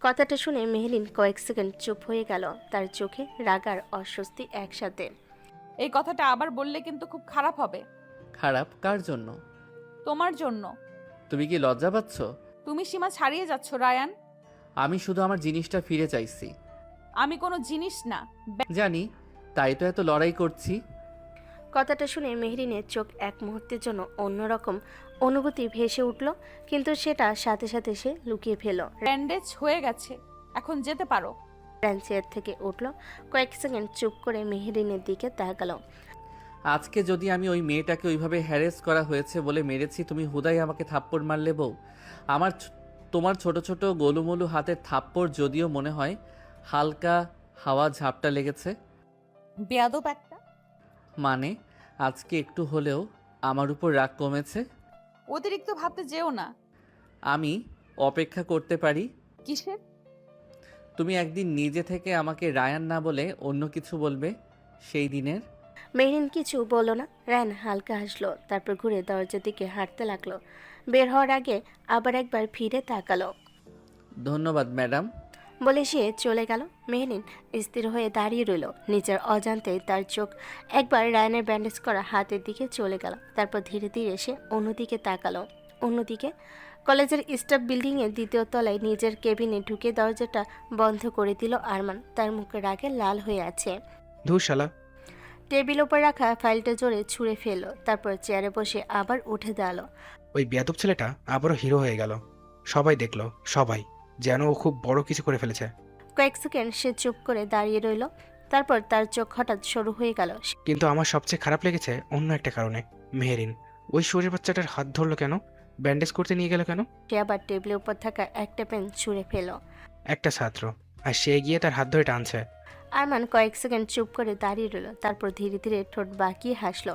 কথাটা শুনে মেহরিন কয়েক সেকেন্ড চুপ হয়ে গেল। তার চোখে রাগ আর অস্বস্তি একসাথে। এই কথাটা আবার বললে কিন্তু খুব খারাপ হবে। খারাপ কার জন্য? তোমার জন্য। তুমি কি লজ্জা পাচ্ছ? তুমি সীমা ছাড়িয়ে যাচ্ছ রায়ান। আমি শুধু আমার জিনিসটা ফিরে চাইছি। আমি কোনো জিনিস না। জানি, তাই তো এত লড়াই করছি। কথাটা শুনে মেহরিনের চোখ এক মুহূর্তের জন্য অন্যরকম অনুভূতি ভেসে উঠল, কিন্তু সেটা সাথে সাথে সে লুকিয়ে ফেল। ব্যান্ডেজ হয়ে গেছে, এখন যেতে পারো। রান চেয়ার থেকে উঠল। কয়েক সেকেন্ড চুপ করে মেহরিনের দিকে তাকালো। আজকে যদি আমি ওই মেয়েটাকে ওইভাবে হ্যারেস করা হয়েছে বলে মেরেছি, তুমি হুদাই আমাকে থাপ্পড় মারলে বউ? তোমার ছোট ছোট গোলুমলু হাতের থাপ্পড় যদিও মনে হয় হালকা হাওয়া ঝাপটা লেগেছে। বেয়াদব একটা। মানে আজকে একটু হলেও আমার উপর রাগ কমেছে? অতিরিক্ত ভাবতে যেও না। আমি অপেক্ষা করতে পারি। কিসের? তুমি একদিন নিজে থেকে আমাকে রায়ান না বলে অন্য কিছু বলবে, সেই দিনের। মেহরিন কিছু বলল না। রায়ন হালকা হাসলো, তারপর ঘুরে দরজার দিকে হাঁটতে লাগলো। বের হওয়ার আগে আবার একবার ফিরে তাকালো। ধন্যবাদ ম্যাডাম বলে সে চলে গেল। মেহরিন স্থির হয়ে দাঁড়িয়ে রইল। নিজের অজান্তে তার চোখ একবার রায়নের ব্যান্ডেজ করা হাতের দিকে চলে গেল। তারপর ধীরে ধীরে সে অন্যদিকে তাকালো। অন্যদিকে কলেজের স্টাফ বিল্ডিংয়ের দ্বিতীয় তলায় নিজের কেবিনে ঢুকে দরজাটা বন্ধ করে দিল আরমান। তার মুখে রাগে লাল হয়ে আছে। ধুর শালা। টেবিল ওপর রাখা ফাইলটা জোরে ছুঁড়ে ফেললো। তারপর চেয়ারে বসে আবার উঠে দাঁড়ালো। ওই বেয়াদব ছেলেটা আবারও হিরো হয়ে গেল। সবাই দেখলো, সবাই যেন ও খুব বড় কিছু করে ফেলেছে। কয়েক সেকেন্ড সে চুপ করে দাঁড়িয়ে রইল। তারপর তার চোখ হঠাৎ সরু হয়ে গেল। কিন্তু আমার সবচেয়ে খারাপ লেগেছে অন্য একটা কারণে। মেহরিন ওই শরীর বাচ্চাটার হাত ধরলো কেন? ব্যান্ডেজ করতে নিয়ে গেল কেন? সে আবার টেবিলের উপর থাকা একটা পেন ছুঁড়ে ফেলো। একটা ছাত্র, আর সে গিয়ে তার হাত ধরে টানছে। আরমান কয়েক সেকেন্ড চুপ করে দাঁড়িয়ে রইল। তারপর ধীরে ধীরে ঠোঁট বাঁকিয়ে হাসলো।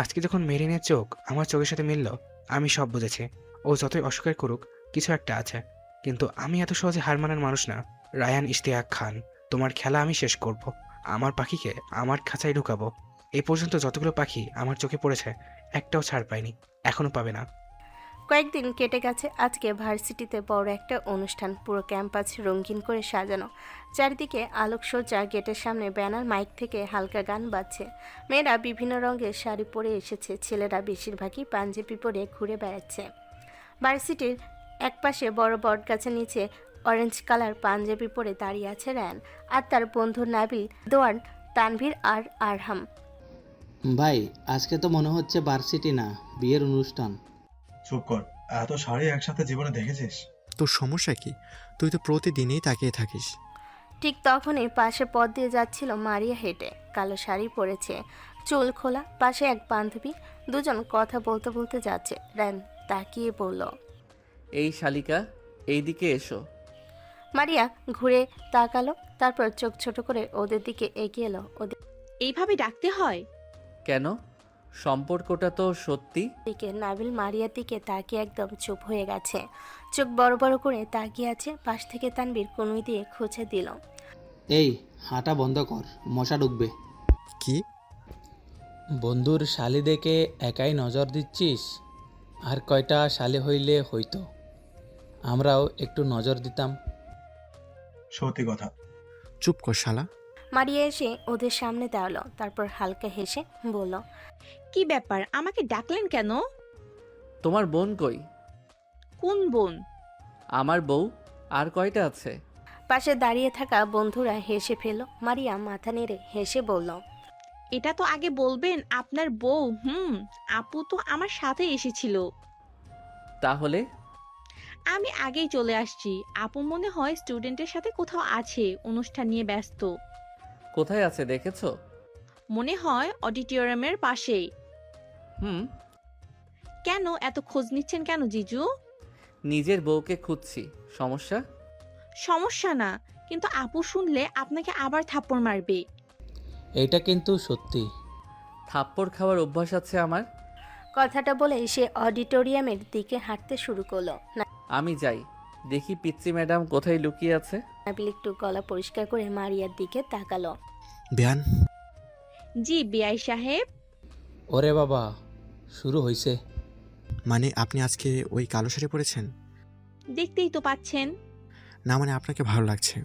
আজকে যখন মেহরিনের চোখ আমার চোখের সাথে মিলল, আমি সব বুঝেছি। ও যতই অস্বীকার করুক, কিছু একটা আছে। কিন্তু আমি এত সহজে হার মানার মানুষ না। রায়ান ইশতিয়াক খান, তোমার খেলা আমি শেষ করব। আমার পাখিকে আমার খাঁচায় ঢুকাবো। এই পর্যন্ত যতগুলো পাখি আমার চোখে পড়েছে, একটাও ছাড় পায়নি, এখনো পাবে না। কয়েকদিন কেটে গেছে। আজকে ভার্সিটিতে বড় একটা অনুষ্ঠান। পুরো ক্যাম্পাস রঙিন করে সাজানো। চারিদিকে আলোকসজ্জা। গেটের সামনে ব্যানার, মাইক থেকে হালকা গান বাজছে। মেয়েরা বিভিন্ন রঙের শাড়ি পরে এসেছে। ছেলেরা বেশিরভাগই পাঞ্জাবি পরে ঘুরে বেড়াচ্ছে। ভার্সিটির একপাশে বড় বটগাছের নিচে অরেঞ্জ কালার পাঞ্জাবি পরে দাঁড়িয়ে আছে রায়ান আর তার বন্ধু নাবিল, দোয়ান, তানভীর আর আরহাম। ভাই, আজকে তো মনে হচ্ছে ভার্সিটি না, বিয়ের অনুষ্ঠান। চুপ কর। এত শাড়ি একসাথে জীবনে দেখেছিস? তোর সমস্যা কি? তুই তো প্রতিদিনই তাকিয়ে থাকিস। ঠিক তখনই পাশে পথ দিয়ে যাচ্ছিল মারিয়া হেঁটে। কালো শাড়ি পরেছে, চুল খোলা। পাশে এক বান্ধবী। দুজন কথা বলতে বলতে যাচ্ছে। রায়ান তাকিয়ে বলল, এই শালিকা, এইদিকে এসো। মারিয়া ঘুরে তাকালো। তারপর চোখ ছোট করে ওদের দিকে এগিয়ে এলো। ওদের এইভাবে ডাকতে হয়? কেন? সম্পর্কটা তো সত্যি। দিকে নাবিল মারিয়ার দিকে তাকিয়ে একদম চুপ হয়ে গেছে। চোখ বড় বড় করে তাকিয়ে আছে। পাশ থেকে তানবীর কনুই দিয়ে খুঁজে দিল। এই হাঁটা বন্ধ কর, মশা ঢুকবে। কি? বন্ধুর শালি দেখে একাই নজর দিচ্ছিস? আর কয়টা শালি হইলে হইতো আমরাও একটু নজর দিতাম। সত্যি কথা। চুপ কর শালা। মারিয়া এসে ওদের সামনে দাঁড়ালো, তারপর হালকা হেসে বলল, কি ব্যাপার, আমাকে ডাকলেন কেন? তোমার বোন কই? কোন বোন? আমার বউ। আর কয়টা আছে? পাশে দাঁড়িয়ে থাকা বন্ধুরা হেসে ফেলল। মারিয়া মাথা নেড়ে হেসে বলল, এটা তো আগে বলবেন আপনার বউ। আপু তো আমার সাথে এসেছিল। তাহলে আমি আগেই চলে আসছি। আপু মনে হয় স্টুডেন্টের সাথে কোথাও আছে, অনুষ্ঠান নিয়ে ব্যস্ত। কোথায় আছে দেখেছো? মনে হয় অডিটোরিয়ামের পাশেই। হুম। কেন এত খোঁজ নিচ্ছেন কেন জিজু? নিজের বউকে খুঁজছি। সমস্যা? সমস্যা না, কিন্তু আপু শুনলে আপনাকে আবার থাপ্পড় মারবে। এইটা কিন্তু সত্যি। থাপ্পড় খাওয়ার অভ্যাস আছে আমার। কথাটা বলে সে অডিটোরিয়ামের দিকে হাঁটতে শুরু করলো। আমি যাই, দেখি পিচ্চি ম্যাডাম কোথায় লুকিয়ে আছে। নাবিল একটু গলা পরিষ্কার করে মারিয়ার দিকে তাকালো। বেয়ান। জি বিআই সাহেব। ওরে বাবা, শুরু হইছে। মানে আপনি আজকে ওই কালো শাড়ি পরেছেন? দেখতেই তো পাচ্ছেন। না মানে আপনাকে ভালো লাগছে।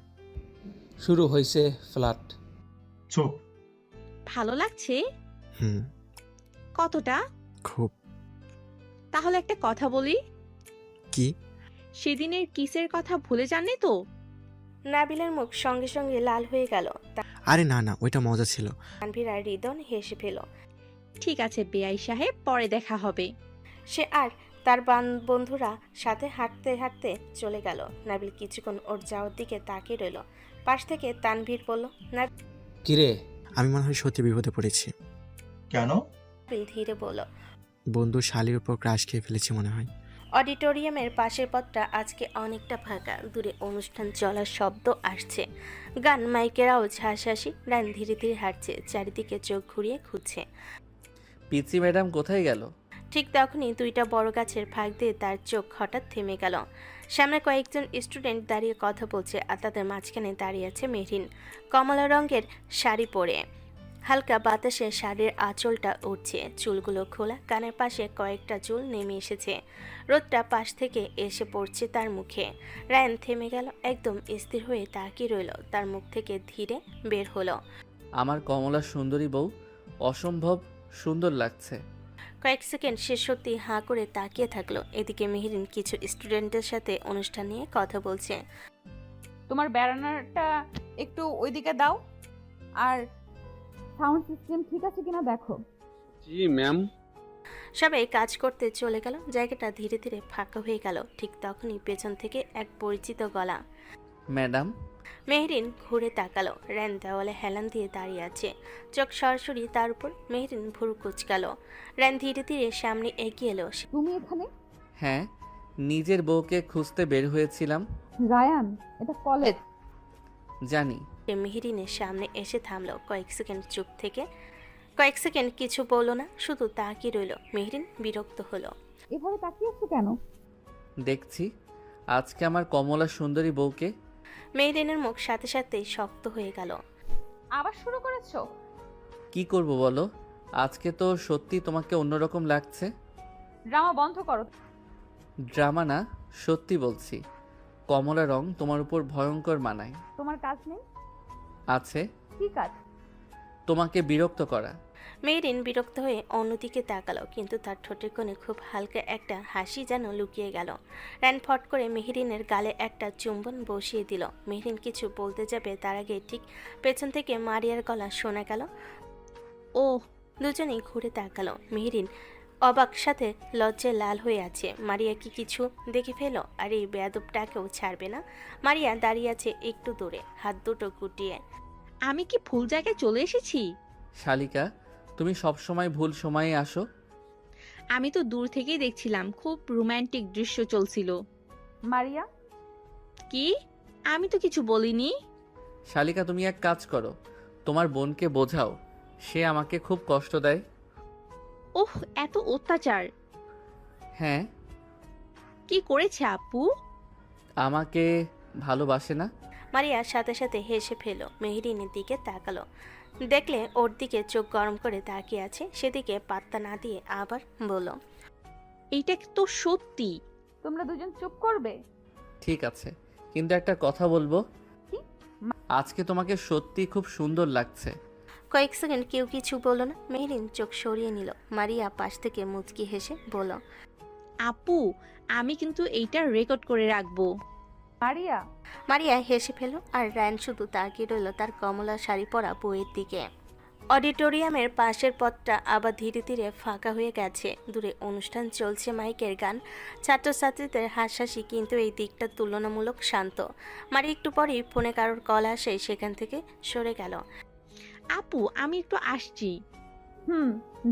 শুরু হইছে ফ্ল্যাট। চুপ। ভালো লাগছে? হুম। কতটা? খুব। তাহলে একটা কথা বলি। কি? সেদিনের কিসের কথা ভুলে যাননি তো? নাবিলের মুখ সঙ্গে সঙ্গে লাল হয়ে গেল। আরে না না, ওইটা মজা ছিল। তানভীর আর রিদন হেসে ফেল। ঠিক আছে বিআই সাহেব, পরে দেখা হবে। সে আর তার বন্ধুরা সাথে হাঁটতে হাঁটতে চলে গেল। নাবিল কিছুক্ষণ ওর যাওয়ার দিকে তাকিয়ে রইল। পাশ থেকে তানভীর বলল, কিরে? আমি মনে হয় সত্যি বিপদে পড়েছি। কেন? নাবিল ধীরে বলল, বন্ধু শালির উপর ক্রাশ খেয়ে ফেলেছি মনে হয়। অডিটোরিয়ামের পাশের পথটা আজকে অনেকটা ফাঁকা। দূরে অনুষ্ঠান চলার শব্দ আসছে, গান, মাইকের আওয়াজ, হাসাহাসি। রান ধীরে ধীরে হাঁটছে, চারিদিকে চোখ ঘুরিয়ে খুঁজছে। পিচ্চি ম্যাডাম কোথায় গেল? ঠিক তখনই দুইটা বড় গাছের ফাঁক দিয়ে তার চোখ হঠাৎ থেমে গেল। সামনে কয়েকজন স্টুডেন্ট দাঁড়িয়ে কথা বলছে, আর তাদের মাঝখানে দাঁড়িয়ে আছে মেহরিন, কমলা রঙের শাড়ি পরে। হালকা বাতাসে শাড়ির আঁচলটা উঠছে, চুলগুলো খোলা, কানের পাশে কয়েকটা চুল নেমে এসেছে। রোদটা পাশ থেকে এসে পড়ছে তার মুখে। রায়ান থেমে গেল, একদম স্থির হয়ে তাকিয়ে রইল। তার মুখ থেকে ধীরে বের হলো, আমার কমলা সুন্দরী বউ। অসম্ভব সুন্দর লাগছে। কয়েক সেকেন্ড সে সত্যি হাঁ করে তাকিয়ে থাকলো। এদিকে মেহরিন কিছু স্টুডেন্টের সাথে অনুষ্ঠান নিয়ে কথা বলছে। তোমার ব্যানারটা একটু ওইদিকে দাও, আর সাউন্ড সিস্টেম ঠিক আছে কিনা দেখো। জি ম্যাম। সবাই কাজ করতে চলে গেল। জায়গাটা ধীরে ধীরে ফাঁকা হয়ে গেল। ঠিক তখনই পেছন থেকে এক পরিচিত গলা। ম্যাডাম। মেহরিন ঘুরে তাকালো। র্যান দেওয়ালে হেলান দিয়ে দাঁড়িয়ে আছে, চোখ সরাসরি তার উপর। মেহরিন ভুরু কুচকালো। র্যান ধীরে ধীরে সামনে এগিয়ে এলো। তুমি এখানে? হ্যাঁ, নিজের বউকে খুঁজতে বের হয়েছিলাম। রায়ান, এটা কলেজ। জানি। মেহরিনের সামনে এসে থামলো। কয়েক সেকেন্ড কিছু বললো না, শুধু তাকিয়ে রইল। মেহরিন বিরক্ত হলো। এভাবে তাকিয়ে আছো কেন? দেখছি আজকে আমার কমলা সুন্দরী বউকে। মেহরিনের মুখ সাথে সাথেই শক্ত হয়ে গেল। আবার শুরু করেছো? কি করব বলো, আজকে তো সত্যি তোমাকে অন্যরকম লাগছে। ড্রামা বন্ধ করো। ড্রামা না, সত্যি বলছি। কমলা রং তোমার উপর ভয়ঙ্কর মানায়। তোমার কাজ নেই? আছে। কি কাজ? তোমাকে বিরক্ত করা। মেহরিন বিরক্ত হয়ে অন্যদিকে তাকালো, কিন্তু তার ঠোঁটের কোণে খুব হালকা একটা হাসি যেন লুকিয়ে গেল। র্যান ফট করে মেহরিনের গালে একটা চুম্বন বসিয়ে দিল। মেহরিন কিছু বলতে যাবে, তার আগে ঠিক পেছন থেকে মারিয়ার গলা শোনা গেল। ও! দুজনেই ঘুরে তাকালো। মেহরিন অবাক সাথে লজ্জায় লাল হয়ে আছে। মারিয়া কি কিছু দেখে ফেলো? আর এই বেয়াদবটাকেও ছাড়বে না। মারিয়া দাঁড়িয়ে আছে একটু দূরে, হাত দুটো গুটিয়ে। আমি কি ভুল জায়গায় চলে এসেছি? শালিকা, তুমি সবসময় ভুল সময়ে আসো। আমি তো দূর থেকেই দেখছিলাম, খুব রোমান্টিক দৃশ্য চলছিল। মারিয়া। কি? আমি তো কিছু বলিনি। শালিকা, তুমি এক কাজ করো, তোমার বোনকে বোঝাও, সে আমাকে খুব কষ্ট দেয়। ওহ, এত অত্যাচার! হ্যাঁ। কি করেছে আপু? আমাকে ভালোবাসে না। মারিয়া সাথে সাথে হেসে ফেলো। মেহরিনের দিকে তাকালো। দেখলে ওর দিকে চোখ গরম করে তাকিয়ে আছে, সেদিকে পাত্তা না দিয়ে আবার বলল, এইটা তো সত্যি। তোমরা দুজন চুপ করবে? ঠিক আছে, কিন্তু একটা কথা বলবো। কি? আজকে তোমাকে সত্যি খুব সুন্দর লাগছে। কয়েক সেকেন্ড কেউ কিছু বলল না। মেহরিন চোখ সরিয়ে নিল। মারিয়া পাশ থেকে মুচকি হেসে বলল, আপু, আমি কিন্তু এইটা রেকর্ড করে রাখবো। মারিয়া। মারিয়া হেসে ফেল আর রায়ান শুধু তাকিয়ে রইল তার কমলা শাড়ি পরা বউয়ের দিকে। অডিটোরিয়ামের পাশের পথটা আবার ধীরে ধীরে ফাঁকা হয়ে গেছে। দূরে অনুষ্ঠান চলছে, মাইকের গান, ছাত্রছাত্রীদের হাসাহাসি, কিন্তু এই দিকটা তুলনামূলক শান্ত। মারি একটু পরেই ফোনে কারোর কল আসে, সেখান থেকে সরে গেল। আপু, আমি একটু আসছি।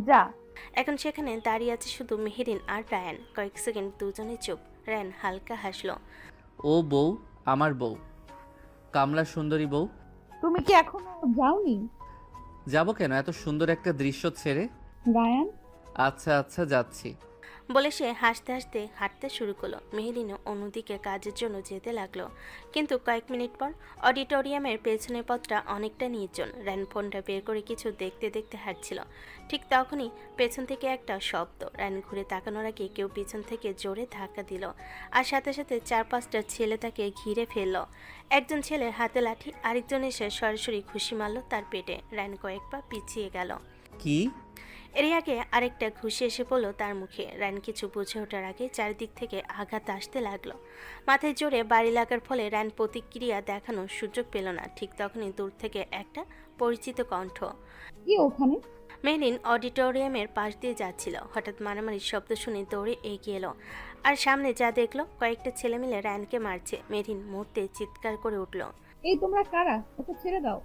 যা। এখন সেখানে দাঁড়িয়ে আছে শুধু মেহেরিন আর রায়ান। কয়েক সেকেন্ড দুজনে চুপ। রায়ান হালকা হাসলো। ও বউ, আমার বউ, কামলা সুন্দরী বউ। তুমি কি এখনো যাওনি? যাবো কেন, এত সুন্দর একটা দৃশ্য ছেড়ে। রায়ান। আচ্ছা আচ্ছা, যাচ্ছি। বলে সে হাসতে হাসতে হাঁটতে শুরু করলো। মেহেরিনও অন্যদিকে কাজের জন্য যেতে লাগলো। কিন্তু কয়েক মিনিট পর অডিটোরিয়ামের পেছনের পথটা অনেকটা নির্জন। রায়ান ফোনটা বের করে কিছু দেখতে দেখতে হাঁটছিল। ঠিক তখনই পেছন থেকে একটা শব্দ। রায়ান ঘুরে তাকানোর আগে কেউ পিছন থেকে জোরে ধাক্কা দিল, আর সাথে সাথে 4-5টা ছেলে তাকে ঘিরে ফেলল। একজন ছেলের হাতে লাঠি, আরেকজন এসে সরাসরি ঘুষি মারল তার পেটে। রায়ান কয়েক পা পিছিয়ে গেল। কি? এরই আগে আরেকটা ঘুষি এসে পড়লো তার মুখে। রায়ান কিছু বুঝে ওঠার আগে চারিদিক থেকে আঘাত আসতে লাগলো। মাথায় জোরে বাড়ি লাগার ফলে রায়ান প্রতিক্রিয়া দেখানোর সুযোগ পেল না। ঠিক তখনই দূর থেকে একটা পরিচিত কণ্ঠ। কি ওখানে? মেহরিন অডিটোরিয়ামের পাশ দিয়ে যাচ্ছিল। হঠাৎ মারামারির শব্দ শুনে দৌড়ে এগিয়ে এলো, আর সামনে যা দেখলো, কয়েকটা ছেলে মিলে রায়ানকে মারছে। মেহরিন মুহূর্তে চিৎকার করে উঠল, এই তোমরা কারা? ওকে ছেড়ে দাও।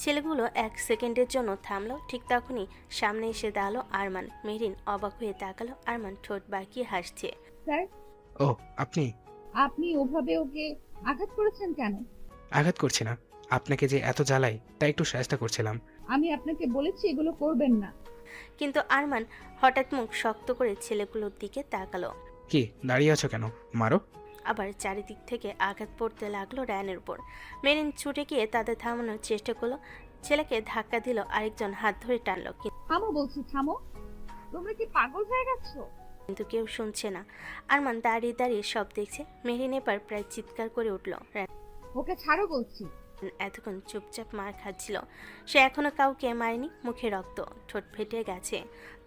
ছেলেগুলো এক সেকেন্ডের জন্য থামলো। ঠিক তখনই সামনে এসে দাঁড়ালো আরমান। মেহরিন অবাক হয়ে তাকালো। আরমান ঠোঁট বাঁকিয়ে হাসছে। স্যার, ও আপনি? আপনি ওভাবে ওকে আঘাত করেছেন কেন? আঘাত করছি না, আপনাকে যে এত জ্বালাই তাই একটু চেষ্টা করছিলাম। আমি আপনাকে বলেছি এগুলো করবেন না। কিন্তু আরমান হঠাৎ মুখ শক্ত করে ছেলেগুলোর দিকে তাকালো। কি দাঁড়িয়ে আছো কেন, মারো। আবার চারিদিক থেকে আঘাত পড়তে লাগলো রায়ানের উপর। মেরিন ছুটে গিয়ে তাদের থামানোর চেষ্টা করলো। ছেলেকে ধাক্কা দিল, আরেকজন হাত ধরে টানলো, থামো বলছি, থামো। তোমরা কি পাগল হয়ে গেছো? কিন্তু কেউ শুনছে না। আরমান দাঁড়িয়ে দাঁড়িয়ে সব দেখছে। মেরিন এবার প্রায় চিৎকার করে উঠল। ওকে ছাড়ো বলছি। এতক্ষণ চুপচাপ মার খাচ্ছিল। সে এখনো কাউকে মারেনি, মুখে রক্ত, ঠোঁট ফেটে গেছে,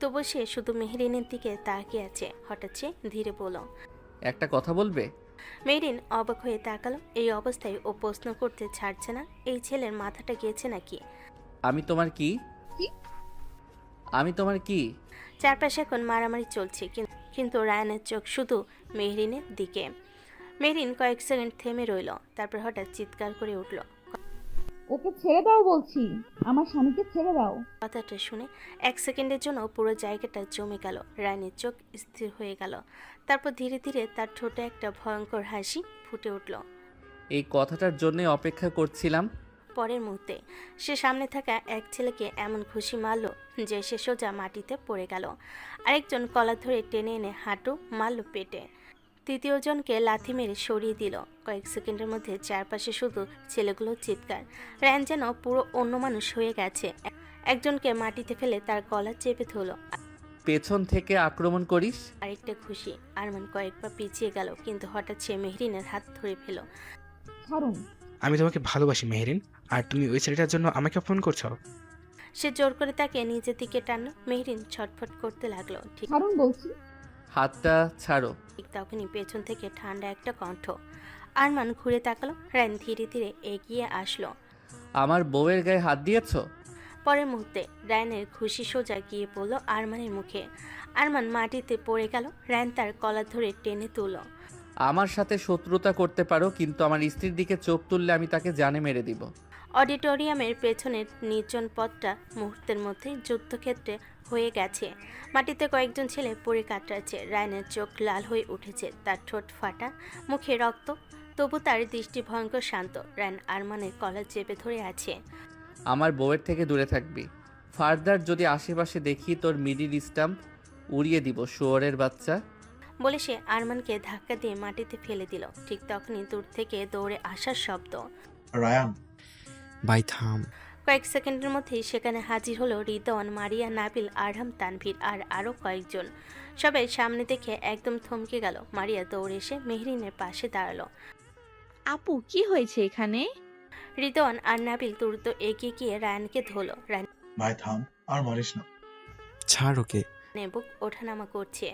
তবু সে শুধু মেহরিনের দিকে তাকিয়ে আছে। হঠাৎ সে ধীরে বলল, একটা কথা বলবে? মেহরিন অবাক হয়ে তাকালো। এই অবস্থায় ও প্রশ্ন করতে ছাড়ছে না। এই ছেলের মাথাটা গেছে নাকি? আমি তোমার কি? আমি তোমার কি? চারপাশে এখন মারামারি চলছে, কিন্তু রায়ানের চোখ শুধু মেহরিনের দিকে। মেহরিন কয়েক সেকেন্ড থেমে রইল, তারপর হঠাৎ চিৎকার করে উঠল, ওকে ছেড়ে দাও বলছি, আমার স্বামীকে ছেড়ে দাও। কথাটা শুনে এক সেকেন্ডের জন্য পুরো জায়গাটা জমে গেল। রায়ানের চোখ স্থির হয়ে গেল। তারপর ধীরে ধীরে তার ঠোঁটে একটা ভয়ঙ্কর হাসি ফুটে উঠল। এই কথাটার জন্য অপেক্ষা করছিলাম। পরের মুহূর্তে সে সামনে থাকা এক ছেলেকে এমন খুশি মারল যে সে সোজা মাটিতে পড়ে গেল। আরেকজন কলা ধরে টেনে এনে হাঁটু মারল পেটে। তৃতীয়জনকে লাথি মেরে সরিয়ে দিল। কয়েক সেকেন্ডের মধ্যে চারপাশে শুধু ছেলেগুলোর চিৎকার। রায়ান যেন পুরো অন্য মানুষ হয়ে গেছে। একজনকে মাটিতে ফেলে তার গলা চেপে ধরল। পেছন থেকে আক্রমণ করিস। আরেকটা খুশি। আরমান কয়েকবার পিছিয়ে গেল, কিন্তু হঠাৎ সে মেহরিনের হাত ধরে ফেল। ছাড়ুন। আমি তোমাকে ভালোবাসি মেহরিন, আর তুমি ওই ছেলেটার জন্য আমাকে ফোন করছো। সে জোর করে তাকে নিজের দিকে টানলো। মেহরিন ছটফট করতে লাগলো। ছাড়ুন বলছি। হাতটা ছাড়ো। ঠিক তখনই পেছন থেকে ঠান্ডা একটা কণ্ঠ। আরমান ঘুরে তাকালো। রায়ান ধীরে ধীরে এগিয়ে আসলো। আমার বউয়ের গায়ে হাত দিয়েছো? পরের মুহূর্তে রায়ানের খুশি সোজা গিয়ে পড়ল আরমানের মুখে। আরমান মাটিতে পড়ে গেল। রায়ান তার কলার ধরে টেনে তুলল। আমার সাথে শত্রুতা করতে পারো, কিন্তু আমার স্ত্রীর দিকে চোখ তুললে আমি তাকে জানে মেরে দিব। অডিটোরিয়ামের পেছনের নির্জন পথটা মুহূর্তের মধ্যে যুদ্ধক্ষেত্রে হয়ে গেছে। মাটিতে কয়েকজন ছেলে পড়ে কাতরাচ্ছে। রায়ানের চোখ লাল হয়ে উঠেছে, তার ঠোঁট ফাটা, মুখে রক্ত, তবু তার দৃষ্টি ভয়ঙ্কর শান্ত। রায়ান আরমানের কলার চেপে ধরে আছে। আমার বউয়ের থেকে দূরে থাকবি। ফার্দার যদি আশেপাশে দেখি তোর মিডিল স্টাম্প উড়িয়ে দিব, শুয়োরের বাচ্চা। বলে সে আরমানকে ধাক্কা দিয়ে মাটিতে ফেলে দিল। ঠিক তখনই দূর থেকে দৌড়ে আসার শব্দ। রায়ান। ভাই থাম। কয়েক সেকেন্ডের মধ্যেই সেখানে হাজির হলো রিদওয়ান, মারিয়া, নাবিল, আরহাম, তানভীর আর আরও কয়েকজন। সবাই সামনে দেখে একদম থমকে গেল। মারিয়া দৌড়ে এসে মেহরিনের পাশে দাঁড়ালো। আপু কি হয়েছে এখানে? রিদওয়ান আর নাবিল দ্রুত এগিয়ে গিয়ে রায়ানকে ধরল। রায়ান ভাই থাম, আর মারিস না। ছাড় ওকে। বুক ওঠানামা করছে।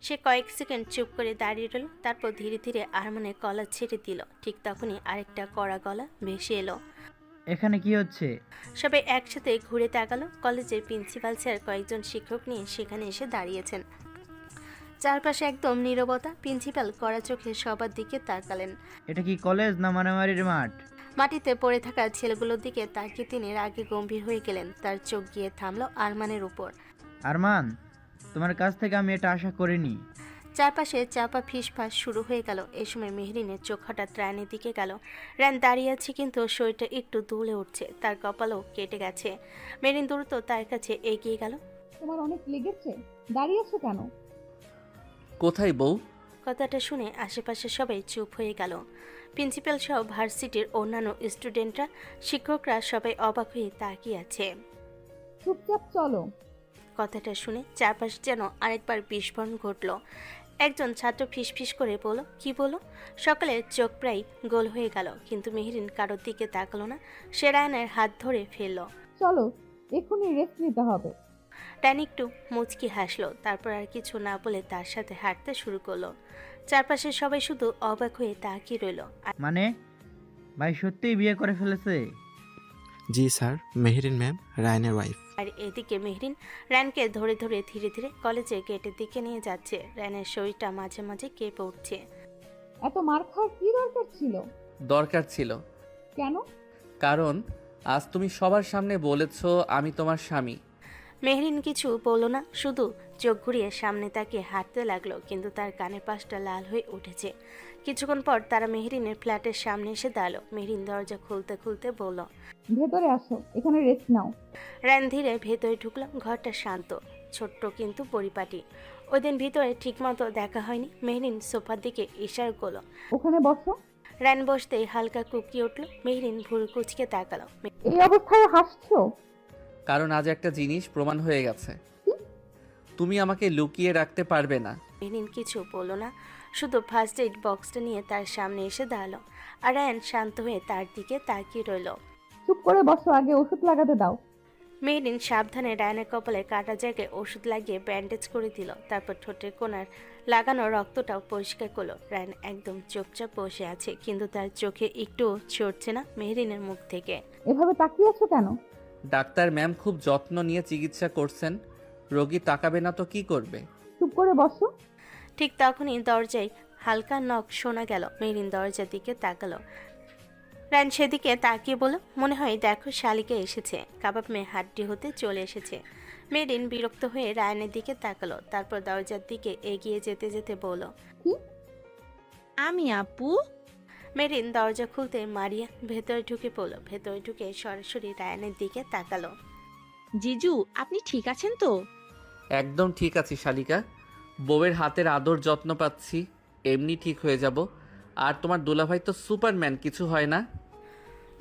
সে কয়েক সেকেন্ড চুপ করে দাঁড়িয়ে রইল, তারপর ধীরে ধীরে আরমানের গলা ছেড়ে দিল। ঠিক তখনই আরেকটা কড়া গলা ভেসে এলো। এখানে কি হচ্ছে? সবাই একসাথে ঘুরে তাকালো। কলেজের প্রিন্সিপাল স্যার কয়েকজন শিক্ষক নিয়ে সেখানে এসে দাঁড়িয়েছেন। চারপাশে একদম নীরবতা। প্রিন্সিপাল কড়া চোখে সবার দিকে তাকালেন। এটা কি কলেজ না মারামারির মাঠ? মাটিতে পড়ে থাকা ছেলেগুলোর দিকে তাকিয়ে তিনি রাগে গম্ভীর হয়ে গেলেন। তার চোখ গিয়ে থামলো আরমানের উপর। আরমান, তোমার কাছ থেকে আমি এটা আশা করিনি। চারপাশে চাপা ফিসফাস শুরু হয়ে গেল। এই সময় মেহরিনের চোখ হঠাৎ রায়ানের দিকে গেল। রায়ান দাঁড়িয়ে আছে কিন্তু শরীরটা একটু দুলে উঠছে, তার কপালও কেটে গেছে। মেহরিন দ্রুত তার কাছে এগিয়ে গেল। তোমার অনেক লেগেছে, দাঁড়িয়েছো কেন? কোথায় বউ? কথাটা শুনে আশেপাশে সবাই চুপ হয়ে গেল। প্রিন্সিপাল সহ ভার্সিটির অন্যান্য স্টুডেন্টরা, শিক্ষকরা সবাই অবাক হয়ে তাকিয়ে আছে। চুপচাপ চলো। কথাটা শুনে চারপাশে যেন আরেকবার বিস্ফোরণ ঘটল। একজন ছাত্র ফিসফিস করে বলল, কি বলো? সকলের চোখ প্রায় গোল হয়ে গেল, কিন্তু মেহরিন কারোর দিকে তাকালো না। সে রায়ানের হাত ধরে ফেলল। চলো, এক্ষুনি রেস্ট নিতে হবে। রায়ান একটু মুচকি হাসলো, তারপর আর কিছু না বলে তার সাথে হাঁটতে শুরু করলো। চারপাশে সবাই শুধু অবাক হয়ে তাকিয়ে রইল। মানে ভাই সত্যিই বিয়ে করে ফেলেছে? জি স্যার, মেহরিন ম্যাম রায়ানের ওয়াইফ। আর এদিকে মেহরিন রায়ানকে ধরে ধরে ধীরে ধীরে কলেজের গেটের দিকে নিয়ে যাচ্ছে। রায়ানের শরীরটা মাঝে মাঝে কেঁপে উঠছে। এত মার খাওয়ার কি দরকার ছিল? দরকার ছিল। কেন? কারণ আজ তুমি সবার সামনে বলেছো আমি তোমার স্বামী। মেহরিন কিছু বলল না, শুধু চোখ ঘুরিয়ে সামনে তাকিয়ে হাঁটতে লাগলো, কিন্তু তার কানের পাশটা লাল হয়ে উঠেছে। কিছুক্ষণ পর তারা মেহরিনের ফ্ল্যাটের সামনে এসে দাঁড়ালো। মেহরিন দরজা খুলতে খুলতে বলল, ভেতরে আসো, এখানে রেস্ট নাও। রায়ান ধীরে ভেতরে ঢুকলো। ঘরটা শান্ত, ছোট্ট কিন্তু পরিপাটি। ওই দিন ভিতরে ঠিকমতো দেখা হয়নি। মেহরিন সোফার দিকে ইশারা করলো, ওখানে বসো। রায়ান বসতেই হালকা কুকিয়ে উঠল। মেহরিন ভুরু কুচকে তাকালো। এই অবস্থায় হাসছো? কারণ আজ একটা জিনিস প্রমাণ হয়ে গেছে, তুমি আমাকে লুকিয়ে রাখতে পারবে না। মেহরিন কিছু বলল না, শুধু ফার্স্ট এইড বক্সটা নিয়ে তার সামনে এসে দাঁড়ালো। আর রায়ান শান্ত হয়ে তার দিকে তাকিয়ে রইল। চুপ করে বসো, আগে ওষুধ লাগাতে দাও। মেহরিন সাবধানে রায়ানের কপালে কাটা জায়গায় ওষুধ লাগিয়ে ব্যান্ডেজ করে দিল। তারপর ঠোঁটের কোণার লাগানো রক্তটাও পরিষ্কার করলো। রায়ান একদম চুপচাপ বসে আছে, কিন্তু তার চোখে একটু ছড়ছে না মেহরিনের মুখ থেকে। এভাবে তাকিয়ে আছো কেন? ডাক্তার ম্যাম খুব যত্ন নিয়ে চিকিৎসা করছেন, রোগী তাকাবে না তো কি করবে? চুপ করে বসো। ঠিক তখনই দরজায় হালকা নখ শোনা গেল। মেহরিন দরজার দিকে তাকালো। রায়ান সেদিকে তাকিয়ে বলল, মনে হয় দেখো শালিকা এসেছে, কাবাব মেয়ে হাড্ডি হতে চলে এসেছে। মেহরিন বিরক্ত হয়ে রায়ানের দিকে তাকালো, তারপর দরজার দিকে এগিয়ে যেতে যেতে বলল, আমি আপু? মেহরিন দরজা খুলতে মারিয়া ভেতরে ঢুকে পড়ল। ভেতরে ঢুকে সরাসরি রায়ানের দিকে তাকালো। জিজু, আপনি ঠিক আছেন তো? একদম ঠিক আছি শালিকা, বউয়ের হাতের আদর যত্ন পাচ্ছি, এমনি ঠিক হয়ে যাব। আর তোমার দুলাভাই তো সুপারম্যান, কিছু হয় না।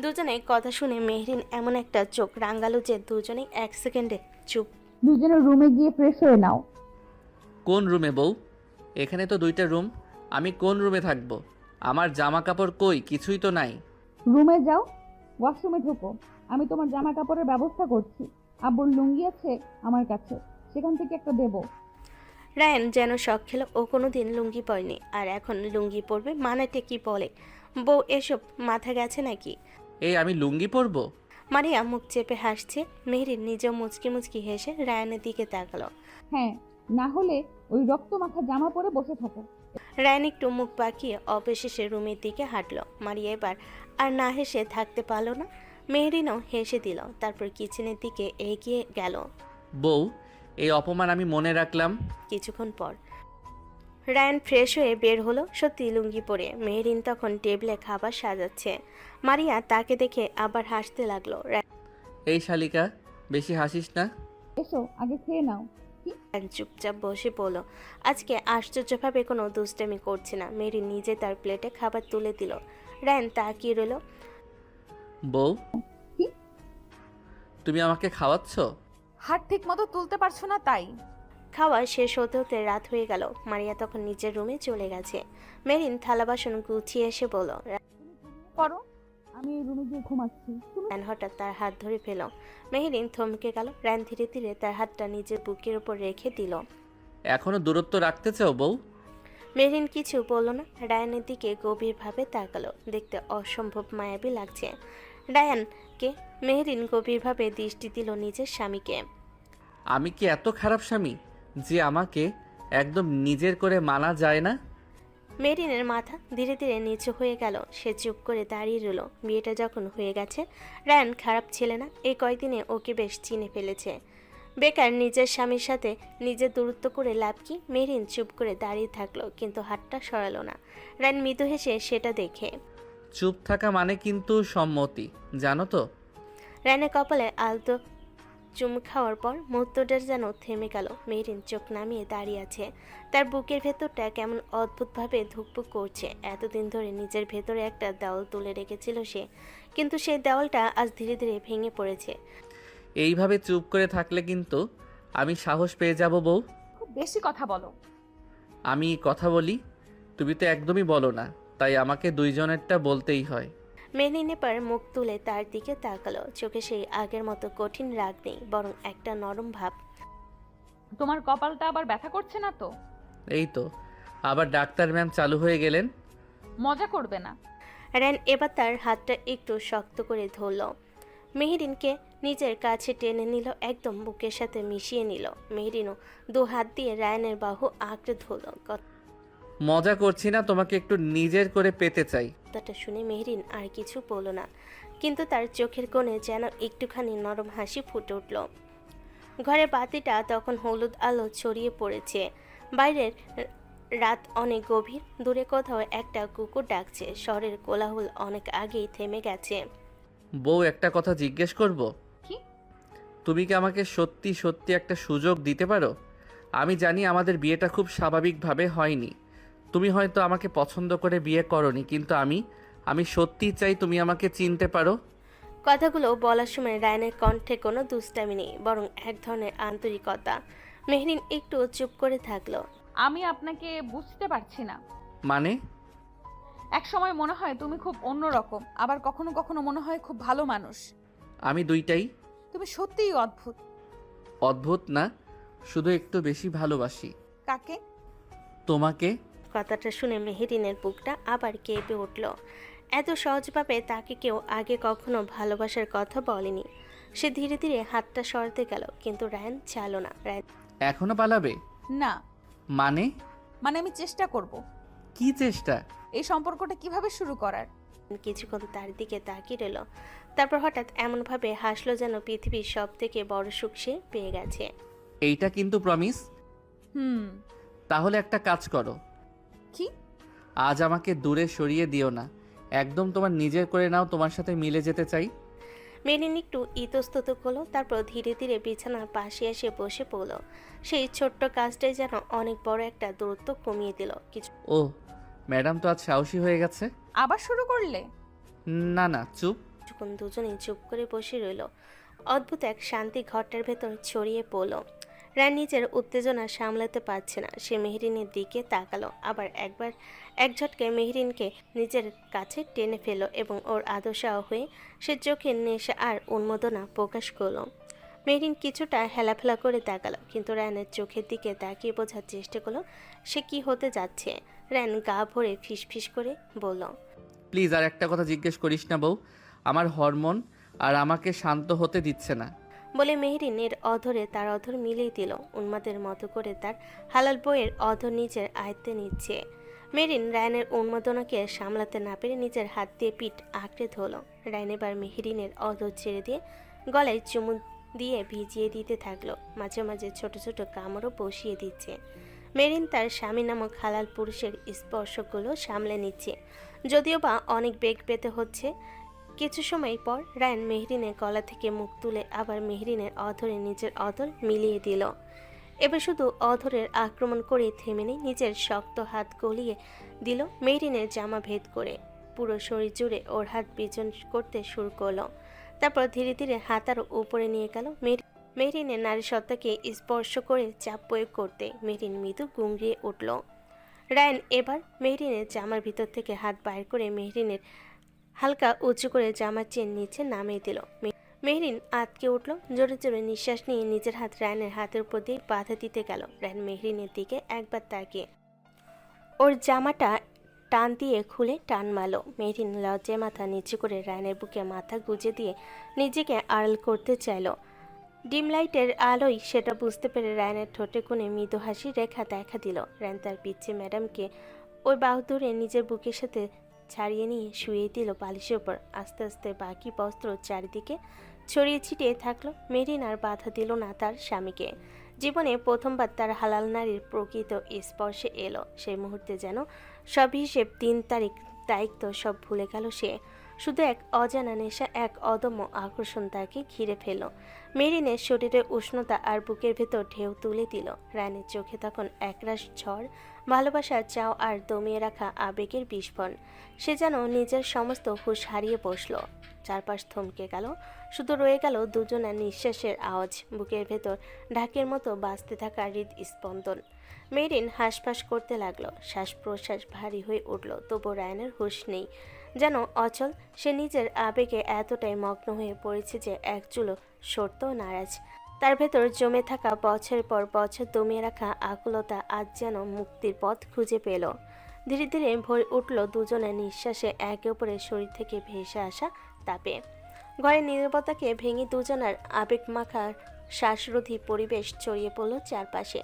দুজনে কথা শুনে মেহরিন এমন একটা চোখ রাঙালো যে দুজনেই এক সেকেন্ডে চুপ। দুজনের রুমে গিয়ে ফ্রেশ হয়ে নাও। কোন রুমে বউ? এখানে তো 2টা রুম, আমি কোন রুমে থাকবো? আমার জামা কাপড় কই? কিছুই তো নাই। রুমে যাও, ওয়াশরুমে ঢোকো, আমি তোমার জামা কাপড়ের ব্যবস্থা করছি। আব্বুর লুঙ্গি আছে আমার কাছে, সেখান থেকে একটা দেবো। রায়ান যেন শখ খেলো, ও কোনোদিন লুঙ্গি পরেনি, আর এখন লুঙ্গি পরবে মানেটা কি বলে? বউ এসব মাথা গেছে নাকি? এই আমি লুঙ্গি পরবো? মারিয়া মুখ চেপে হাসছে। মেহরিন নিজেও মুচকি মুচকি হেসে রায়ানের দিকে তাকালো। হ্যাঁ, না হলে ওই রক্ত মাখা জামা পরে বসে থাকো। রায়ান একটু মুখ বাঁকিয়ে অবশেষে রুমের দিকে হাঁটলো। মারিয়া এবার আর না হেসে থাকতে পারলো না। মেহরিনও হেসে দিল, তারপর কিচেনের দিকে এগিয়ে গেল। বউ, এই অপমান আমি মনে রাখলাম। কিছুক্ষণ পর রায়ান ফ্রেশ হয়ে বের হলো, সত্যি লুঙ্গি পরে। মেহরিন তখন টেবিলে খাবার সাজাচ্ছে। মারিয়া তাকে দেখে আবার হাসতে লাগলো। এই শালিকা, বেশি হাসিস না। এসো, আগে খেয়ে নাও। রায়ান চুপচাপ বসে পড়ল। আজকে আশ্চর্যভাবে কোনো দুষ্টামি করছে না। মেহরিন নিজে তার প্লেটে খাবার তুলে দিল। রায়ান তাকিয়ে রইল। বউ, তুমি আমাকে খাওয়াচ্ছ? হাত ঠিক মতো তুলতে পারছো না তাই। খাওয়া শেষ হতে হতে রাত হয়ে গেল। মারিয়া তখন নিজের রুমে চলে গেছে। মেরিন থালা বাসন গুছিয়ে এসে বলল, করো, আমি রুমে গিয়ে ঘুমাচ্ছি। রায়ান হঠাৎ তার হাত ধরে ফেল। মেহেরিন থমকে গেল। রায়ান ধীরে ধীরে তার হাতটা নিজের বুকের উপর রেখে দিল। এখনো দূরত্ব রাখতে চাও বউ? মেহরিন কিছু বলল না। রায়ানের দিকে গভীরভাবে তাকালো। দেখতে অসম্ভব মায়াবী লাগছে রায়ানকে। মেহরিন গভীরভাবে দৃষ্টি দিল নিজের স্বামীকে। আমি কি এত খারাপ স্বামী যে আমাকে একদম নিজের করে মানা যায় না? মেরিনের মাথা ধীরে ধীরে নিচু হয়ে গেল। সে চুপ করে দাঁড়িয়ে রইল। বিয়েটা যখন হয়ে গেছে, রায়ান খারাপ ছেলে না। এই কয়দিনে ওকে বেশ চিনে ফেলেছে। বেকার নিজের স্বামীর সাথে নিজের দূরত্ব করে লাভ কি? মেরিন চুপ করে দাঁড়িয়ে থাকলো, কিন্তু হাতটা সরালো না। রায়ান মৃদু হেসে সেটা দেখে। চুপ থাকা মানে কিন্তু সম্মতি, জানো তো? রায়ানের কপালে আলতো চুম খাওয়ার পর মুহূর্তটা যেন থেমে গেল। মেরিন চোখ নামিয়ে দাঁড়িয়ে আছে। তার বুকের ভেতরটা কেমন অদ্ভুতভাবে ধুকপুক করছে। এতদিন ধরে নিজের ভেতরে একটা দেওয়াল তুলে রেখেছিল সে, কিন্তু সেই দেওয়ালটা আজ ধীরে ধীরে ভেঙে পড়েছে। এইভাবে চুপ করে থাকলে কিন্তু আমি সাহস পেয়ে যাব বউ। খুব বেশি কথা বলো। আমি কথা বলি, তুমি তো একদমই বলো না, তাই আমাকে দুইজনেরটা বলতেই হয়। মেরিন এবার মুখ তুলে তার দিকে তাকালো। চোখে সেই আগের মতো কঠিন রাগ নেই, বরং একটা নরম ভাব। তোমার কপালটা আবার ব্যথা করছে না তো? এই তো আবার ডাক্তার ম্যাম চালু হয়ে গেলেন। মজা করবে না। রায়ান এবার তার হাতটা একটু শক্ত করে ধরল। মেহরিনকে নিজের কাছে টেনে নিল, একদম বুকের সাথে মিশিয়ে নিল। মেহরিনও দু হাত দিয়ে রায়ানের বাহু আঁকড়ে ধরল। মজা করছি না, তোমাকে একটু নিজের করে পেতে চাই। কথাটা শুনে মেহরিন আর কিছু বলল না, কিন্তু তার চোখের কোণে যেন একটুখানি নরম হাসি ফুটে উঠল। ঘরে বাতিটা তখন হলুদ আলো ছড়িয়ে পড়েছে। বাইরের রাত অনেক গভীর। দূরে কোথাও একটা কুকুর ডাকছে। শহরের কোলাহল অনেক আগেই থেমে গেছে। বউ, একটা কথা জিজ্ঞেস করব? কি? তুমি কি আমাকে সত্যি সত্যি একটা সুযোগ দিতে পারো? আমি জানি আমাদের বিয়েটা খুব স্বাভাবিকভাবে হয়নি, তুমি হয়তো আমাকে পছন্দ করে বিয়ে করনি, কিন্তু আমি সত্যিই চাই তুমি আমাকে চিনতে পারো। কথাগুলো বলার সময় রায়ানের কণ্ঠে কোনো দুষ্টামি নেই, বরং এক ধরনের আন্তরিকতা। মেহরিন একটু চুপ করে থাকলো। আমি আপনাকে বুঝতে পারছি না। মানে? এক সময় মনে হয় তুমি খুব অন্যরকম, আবার কখনো কখনো মনে হয় খুব ভালো মানুষ। আমি দুইটাই। তুমি সত্যিই অদ্ভুত। অদ্ভুত না, শুধু একটু বেশি ভালোবাসি। কাকে? তোমাকে। কথাটা শুনে মেহরিনের বুকটা আবার কেঁপে উঠল। এত সহজভাবে তাকে কেউ আগে কখনো ভালোবাসার কথা বলেনি। সে ধীরে ধীরে হাতটা সরাতে গেল, কিন্তু রায়ান চাইল না। রায়ান এখনো পালাবে? না। মানে? মানে আমি চেষ্টা করব। কি চেষ্টা? এই সম্পর্কটা কিভাবে শুরু করার। কিছুক্ষণ তার দিকে তাকিয়ে রইল। তারপর হঠাৎ এমনভাবে হাসলো যেন পৃথিবীর সব থেকে বড় সুখ সে পেয়ে গেছে। এইটা কিন্তু প্রমিস? তাহলে একটা কাজ করো। কি? আজ আমাকে দূরে সরিয়ে দিও না, একদম তোমার নিজের করে নাও, তোমার সাথে মিলে যেতে চাই। মেরিন একটু ইতস্তত করলো, তারপর ধীরে ধীরে বিছানার পাশে এসে বসে পড়ল। সেই ছোট্ট কাজটাই যেন অনেক বড় একটা দূরত্ব কমিয়ে দিল। ও ম্যাডাম তো আজ সাহসী হয়ে গেছে। আবার শুরু করলে? না না, চুপ। কিছুক্ষণ দুজনেই চুপ করে বসে রইল। অদ্ভুত এক শান্তি ঘরটার ভেতর ছড়িয়ে পড়ল। রায় নিজের উত্তেজনা সামলাতে পারছে না। সে মেহরিনের দিকে তাকালো, আবার এক ঝটকে মেহরিনকে নিজের কাছে টেনে ফেলল এবং ওর আদর্শা হয়ে সে চোখের নেশা আর উন্মাদনা প্রকাশ করলো। মেহরিন কিছুটা হেলাফেলা করে তাকালো, কিন্তু রায়ানের চোখের দিকে তাকিয়ে বোঝার চেষ্টা করলো সে কি হতে যাচ্ছে। রায়ান গা ভরে ফিসফিস করে বলল, প্লিজ আর একটা কথা জিজ্ঞেস করিস না বউ, আমার হরমোন আর আমাকে শান্ত হতে দিচ্ছে না। বলে মেহরিনের অধরে তার অধর মিলিয়ে দিল। উন্মাদের মতো করে তার হালাল বইয়ের অধর নিজের আয়ত্তে নিচ্ছে। মেহরিন রায়ানের উন্মাদনাকে সামলাতে না পেরে নিজের হাত দিয়ে পিঠ আঁকড়ে ধরল। রায়ান এবার মেহরিনের অধর ছেড়ে দিয়ে গলায় চুমু দিয়ে ভিজিয়ে দিতে থাকলো। মাঝে মাঝে ছোট ছোট কামড়ও বসিয়ে দিচ্ছে। মেহরিন তার স্বামী নামক হালাল পুরুষের স্পর্শগুলো সামলে নিচ্ছে, যদিও বা অনেক বেগ পেতে হচ্ছে। কিছু সময় পর রায়ান মেহরিনের গলা থেকে মুখ তুলে আবার মেহরিনের অধরে নিজের অধর মিলিয়ে দিল। এবার শুধু অধরের আক্রমণ করে থেমে নেই, নিজের শক্ত হাত গলিয়ে দিল মেহরিনের জামা ভেদ করে। পুরো শরীর জুড়ে ওর হাত বিচন করতে শুরু করলো। তারপর ধীরে ধীরে হাত আরো উপরে নিয়ে গেল। মেহরিনের নারী সত্তাকে স্পর্শ করে চাপ প্রয়োগ করতে মেহরিন মৃদু গুংড়িয়ে উঠল। রায়ান এবার মেহরিনের জামার ভিতর থেকে হাত বাইর করে মেহরিনের হালকা উঁচু করে জামার চেন নিচে নামিয়ে দিল। মেহরিন আটকে উঠল। জোরে জোরে নিঃশ্বাস নিয়ে নিজের হাত রায়ানের হাতের উপর দিয়ে বাধা দিতে গেল। রায়ান মেহরিনের দিকে একবার তাকিয়ে ওর জামাটা টান দিয়ে খুলে টান মারল। মেহরিন লজ্জায় মাথা নিচু করে রায়ানের বুকে মাথা গুজে দিয়ে নিজেকে আড়াল করতে চাইল। ডিম লাইটের আলোয় সেটা বুঝতে পেরে রায়ানের ঠোঁটে কোণে মৃদু হাসি রেখা দেখা দিল। রায়ান তার পিচ্ছে ম্যাডামকে ওই বাহু ধরে নিজের বুকের সাথে ছাড়িয়ে নিয়ে শুয়ে দিল বালিশের ওপর। আস্তে আস্তে বাকি বস্ত্র চারিদিকে ছড়িয়ে ছিটিয়ে থাকলো। মেহরিন আর বাধা দিল না তার স্বামীকে। জীবনে প্রথমবার তার হালাল নারীর প্রকৃত স্পর্শে এলো। সেই মুহূর্তে যেন সব হিসেব, 3 তারিখ, দায়িত্ব সব ভুলে গেল সে। শুধু এক অজানা নেশা, এক অদম্য আকর্ষণ তাকে ঘিরে ফেলল। মেরিনের শরীরে উষ্ণতা আর বুকের ভেতর ঢেউ তুলে দিল। রানের চোখে তখন একরাশ ঝড়, ভালোবাসার চাও আর দমিয়ে রাখা আবেগের বিস্ফোরণ। সে যেন নিজের সমস্ত হুঁশ হারিয়ে বসল। চারপাশ থমকে গেল। শুধু রয়ে গেল দুজনের নিঃশ্বাসের আওয়াজ, বুকের ভেতর ঢাকের মতো বাজতে থাকা হৃদস্পন্দন। মেরিন হাঁসফাঁস করতে লাগলো। শ্বাস প্রশ্বাস ভারী হয়ে উঠল। তবু রায়ানের হুঁশ নেই, যেন অচল। সে নিজের আবেগে এতটাই মগ্ন হয়ে পড়েছে যে এক চুলো সরতেও নারাজ। তার ভেতর জমে থাকা বছরের পর বছর দমিয়ে রাখা আকুলতা আজ যেন মুক্তির পথ খুঁজে পেল। ধীরে ধীরে ভরে উঠল দুজনের নিঃশ্বাসে, একে অপরের শরীর থেকে ভেসে আসা তাপে। ঘরের নীরবতাকে ভেঙে দুজনের আবেগ মাখা শ্বাসরোধী পরিবেশ ছড়িয়ে পড়ল চারপাশে।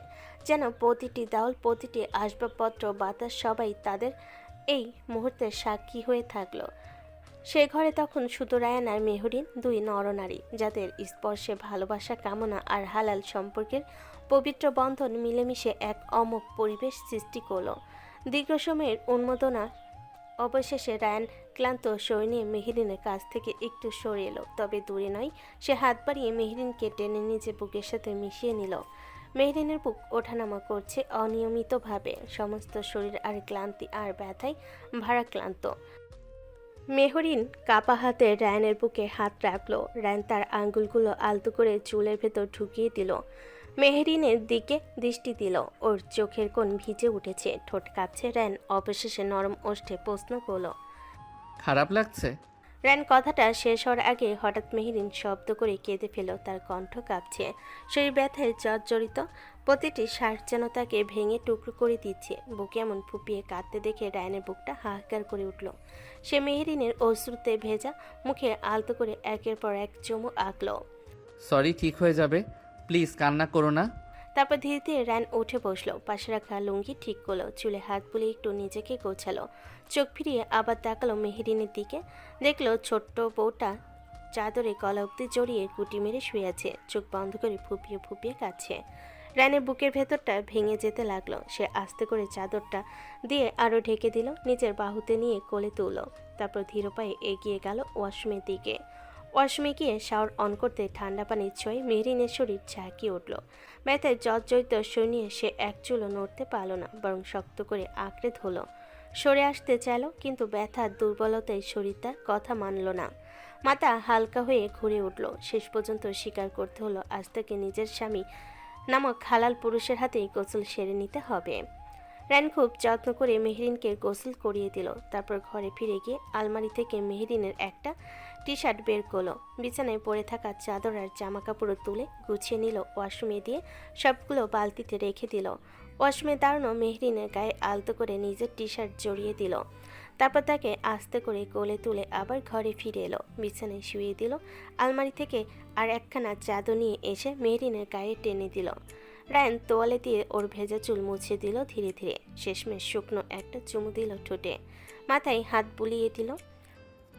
যেন প্রতিটি দেওয়াল, প্রতিটি আসবাবপত্র, বাতাস সবাই তাদের এই মুহূর্তের সাক্ষী হয়ে থাকলো। সে ঘরে তখন শুধু রায়ান আর মেহরিন, 2 নরনারী, যাদের স্পর্শে ভালোবাসা, কামনা আর হালাল সম্পর্কের পবিত্র বন্ধন মিলেমিশে এক অমোঘ পরিবেশ সৃষ্টি করল। দীর্ঘ সময়ের উন্মাদনা অবশেষে রায়ান ক্লান্ত শরীর নিয়ে মেহরিনের কাছ থেকে একটু সরে এলো। তবে দূরে নয়, সে হাত বাড়িয়ে মেহরিনকে টেনে নিজে বুকের সাথে মিশিয়ে নিল। মেহরিনের বুক ওঠানামা করছে অনিয়মিতভাবে। সমস্ত শরীর আর ক্লান্তি আর ব্যথায় ভারাক্রান্ত। মেহরিন কাপা হাতে রায়ানের বুকে হাত রাখলো। রায়ান তার আঙ্গুলগুলো আলতো করে চুলের ভেতর ঢুকিয়ে দিল। মেহরিনের দিকে দৃষ্টি দিল। ওর চোখের কোণ ভিজে উঠেছে, ঠোঁট কাঁপছে। রায়ান অবশেষে নরম ওষ্ঠে প্রশ্ন করল, খারাপ লাগছে? রায়ান কথাটা শেষ হওয়ার আগে হঠাৎ মেহরিন শব্দ করে কেঁদে ফেল। তার কণ্ঠ কাঁপছে, শরীর ব্যথায় জর্জরিত। প্রতিটি শ্বাস যেন তাকে ভেঙে টুকরো করে দিচ্ছে। বুকে এমন ফুপিয়ে কাঁদতে দেখে রায়ানের বুকটা হাহাকার করে উঠল। সে মেহরিনের অশ্রুতে ভেজা মুখে আলতো করে একের পর এক চুমু আঁকল। সরি, ঠিক হয়ে যাবে, প্লিজ কান্না করো না। তারপর ধীরে ধীরে রায়ান উঠে বসলো। পাশে রাখা লুঙ্গি ঠিক করলো, চুলে হাত বুলিয়ে একটু নিজেকে গোছালো। চোখ ফিরিয়ে আবার তাকালো মেহরিনের দিকে। দেখলো ছোট্ট বউটা চাদরে গলা অব্দি জড়িয়ে গুটি মেরে শুয়ে আছে, চোখ বন্ধ করে ফুপিয়ে ফুপিয়ে কাঁদছে। রায়ানের বুকের ভেতরটা ভেঙে যেতে লাগলো। সে আস্তে করে চাদরটা দিয়ে আরও ঢেকে দিল, নিজের বাহুতে নিয়ে কোলে তুলল। তারপর ধীর পায়ে এগিয়ে গেল ওয়াশরুমের দিকে। ওয়াশরুমে গিয়ে শাওয়ার অন করতে ঠান্ডা পানির ছোঁয়ায় মেহরিনের শরীর ঝাঁকিয়ে উঠল। ব্যথায় জর্জরিত শরীর নিয়ে সে এক চুলও নড়তে পারল না, বরং শক্ত করে আঁকড়ে ধরল। সরে আসতে চাইল, কিন্তু ব্যথার দুর্বলতায় শরীর তার কথা মানল না। মাথা হালকা হয়ে ঘুরে উঠল। শেষ পর্যন্ত স্বীকার করতে হলো আজ থেকে নিজের স্বামী নামক হালাল পুরুষের হাতেই গোসল সেরে নিতে হবে। রায়ান খুব যত্ন করে মেহরিনকে গোসল করিয়ে দিল। তারপর ঘরে ফিরে গিয়ে আলমারি থেকে মেহরিনের একটা টি শার্ট বের করলো। বিছানায় পড়ে থাকা চাদর আর জামা কাপড় তুলে গুছিয়ে নিল। ওয়াশরুমে দিয়ে সবগুলো বালতিতে রেখে দিল। ওয়াশরুমে দাঁড়ানো মেহরিনের গায়ে আলতো করে নিজের টি শার্ট জড়িয়ে দিল। তারপর তাকে আস্তে করে কোলে তুলে আবার ঘরে ফিরে এলো। বিছানায় শুয়ে দিল। আলমারি থেকে আর একখানা চাদর নিয়ে এসে মেহরিনের গায়ে টেনে দিল। রায়ান তোয়ালে দিয়ে ওর ভেজা চুল মুছে দিল ধীরে ধীরে। শেষমেশ শুকনো একটা চুমু দিল ঠোঁটে। মাথায় হাত বুলিয়ে দিল।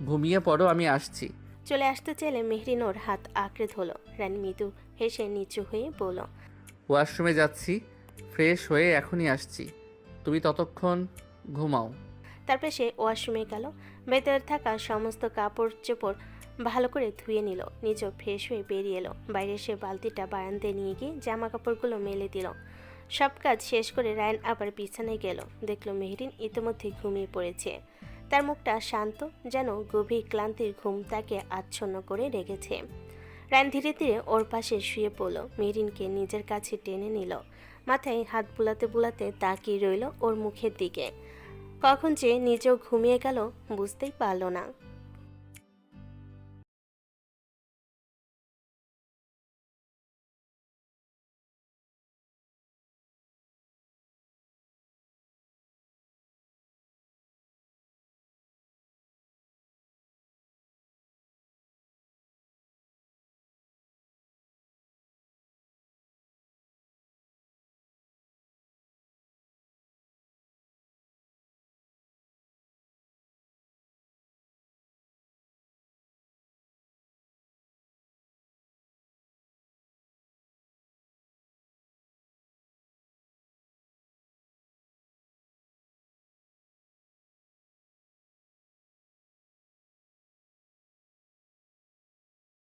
ঘুমিয়ে পড়ো, আমি আসছি। চলে আসতে চাইলে মেহরিন ওর হাত আঁকড়ে ধরল। রায়ান মৃদু হেসে নিচু হয়ে বলল, ওয়াশরুমে যাচ্ছি, ফ্রেশ হয়ে এখনই আসছি, তুমি ততক্ষণ ঘুমাও। তারপর সে ওয়াশরুমে গেল। ভেতরে থাকা সমস্ত কাপড় চোপড় ভালো করে ধুয়ে নিল। নিজেও ফ্রেশ হয়ে বেরিয়ে এলো। বাইরে সে বালতিটা বারান্দায় নিয়ে গিয়ে জামা কাপড়গুলো মেলে দিল। সব কাজ শেষ করে রায়ান আবার বিছানায় গেল। দেখলো মেহরিন ইতিমধ্যে ঘুমিয়ে পড়েছে। তার মুখটা শান্ত, যেন গভীর ক্লান্তির ঘুম তাকে আচ্ছন্ন করে রেখেছে। রায়ান ধীরে ধীরে ওর পাশে শুয়ে পড়ল, মেরিনকে নিজের কাছে টেনে নিল, মাথায় হাত বুলাতে বুলাতে তাকিয়ে রইল ওর মুখের দিকে। কখন যে নিজেও ঘুমিয়ে গেল বুঝতেই পারল না।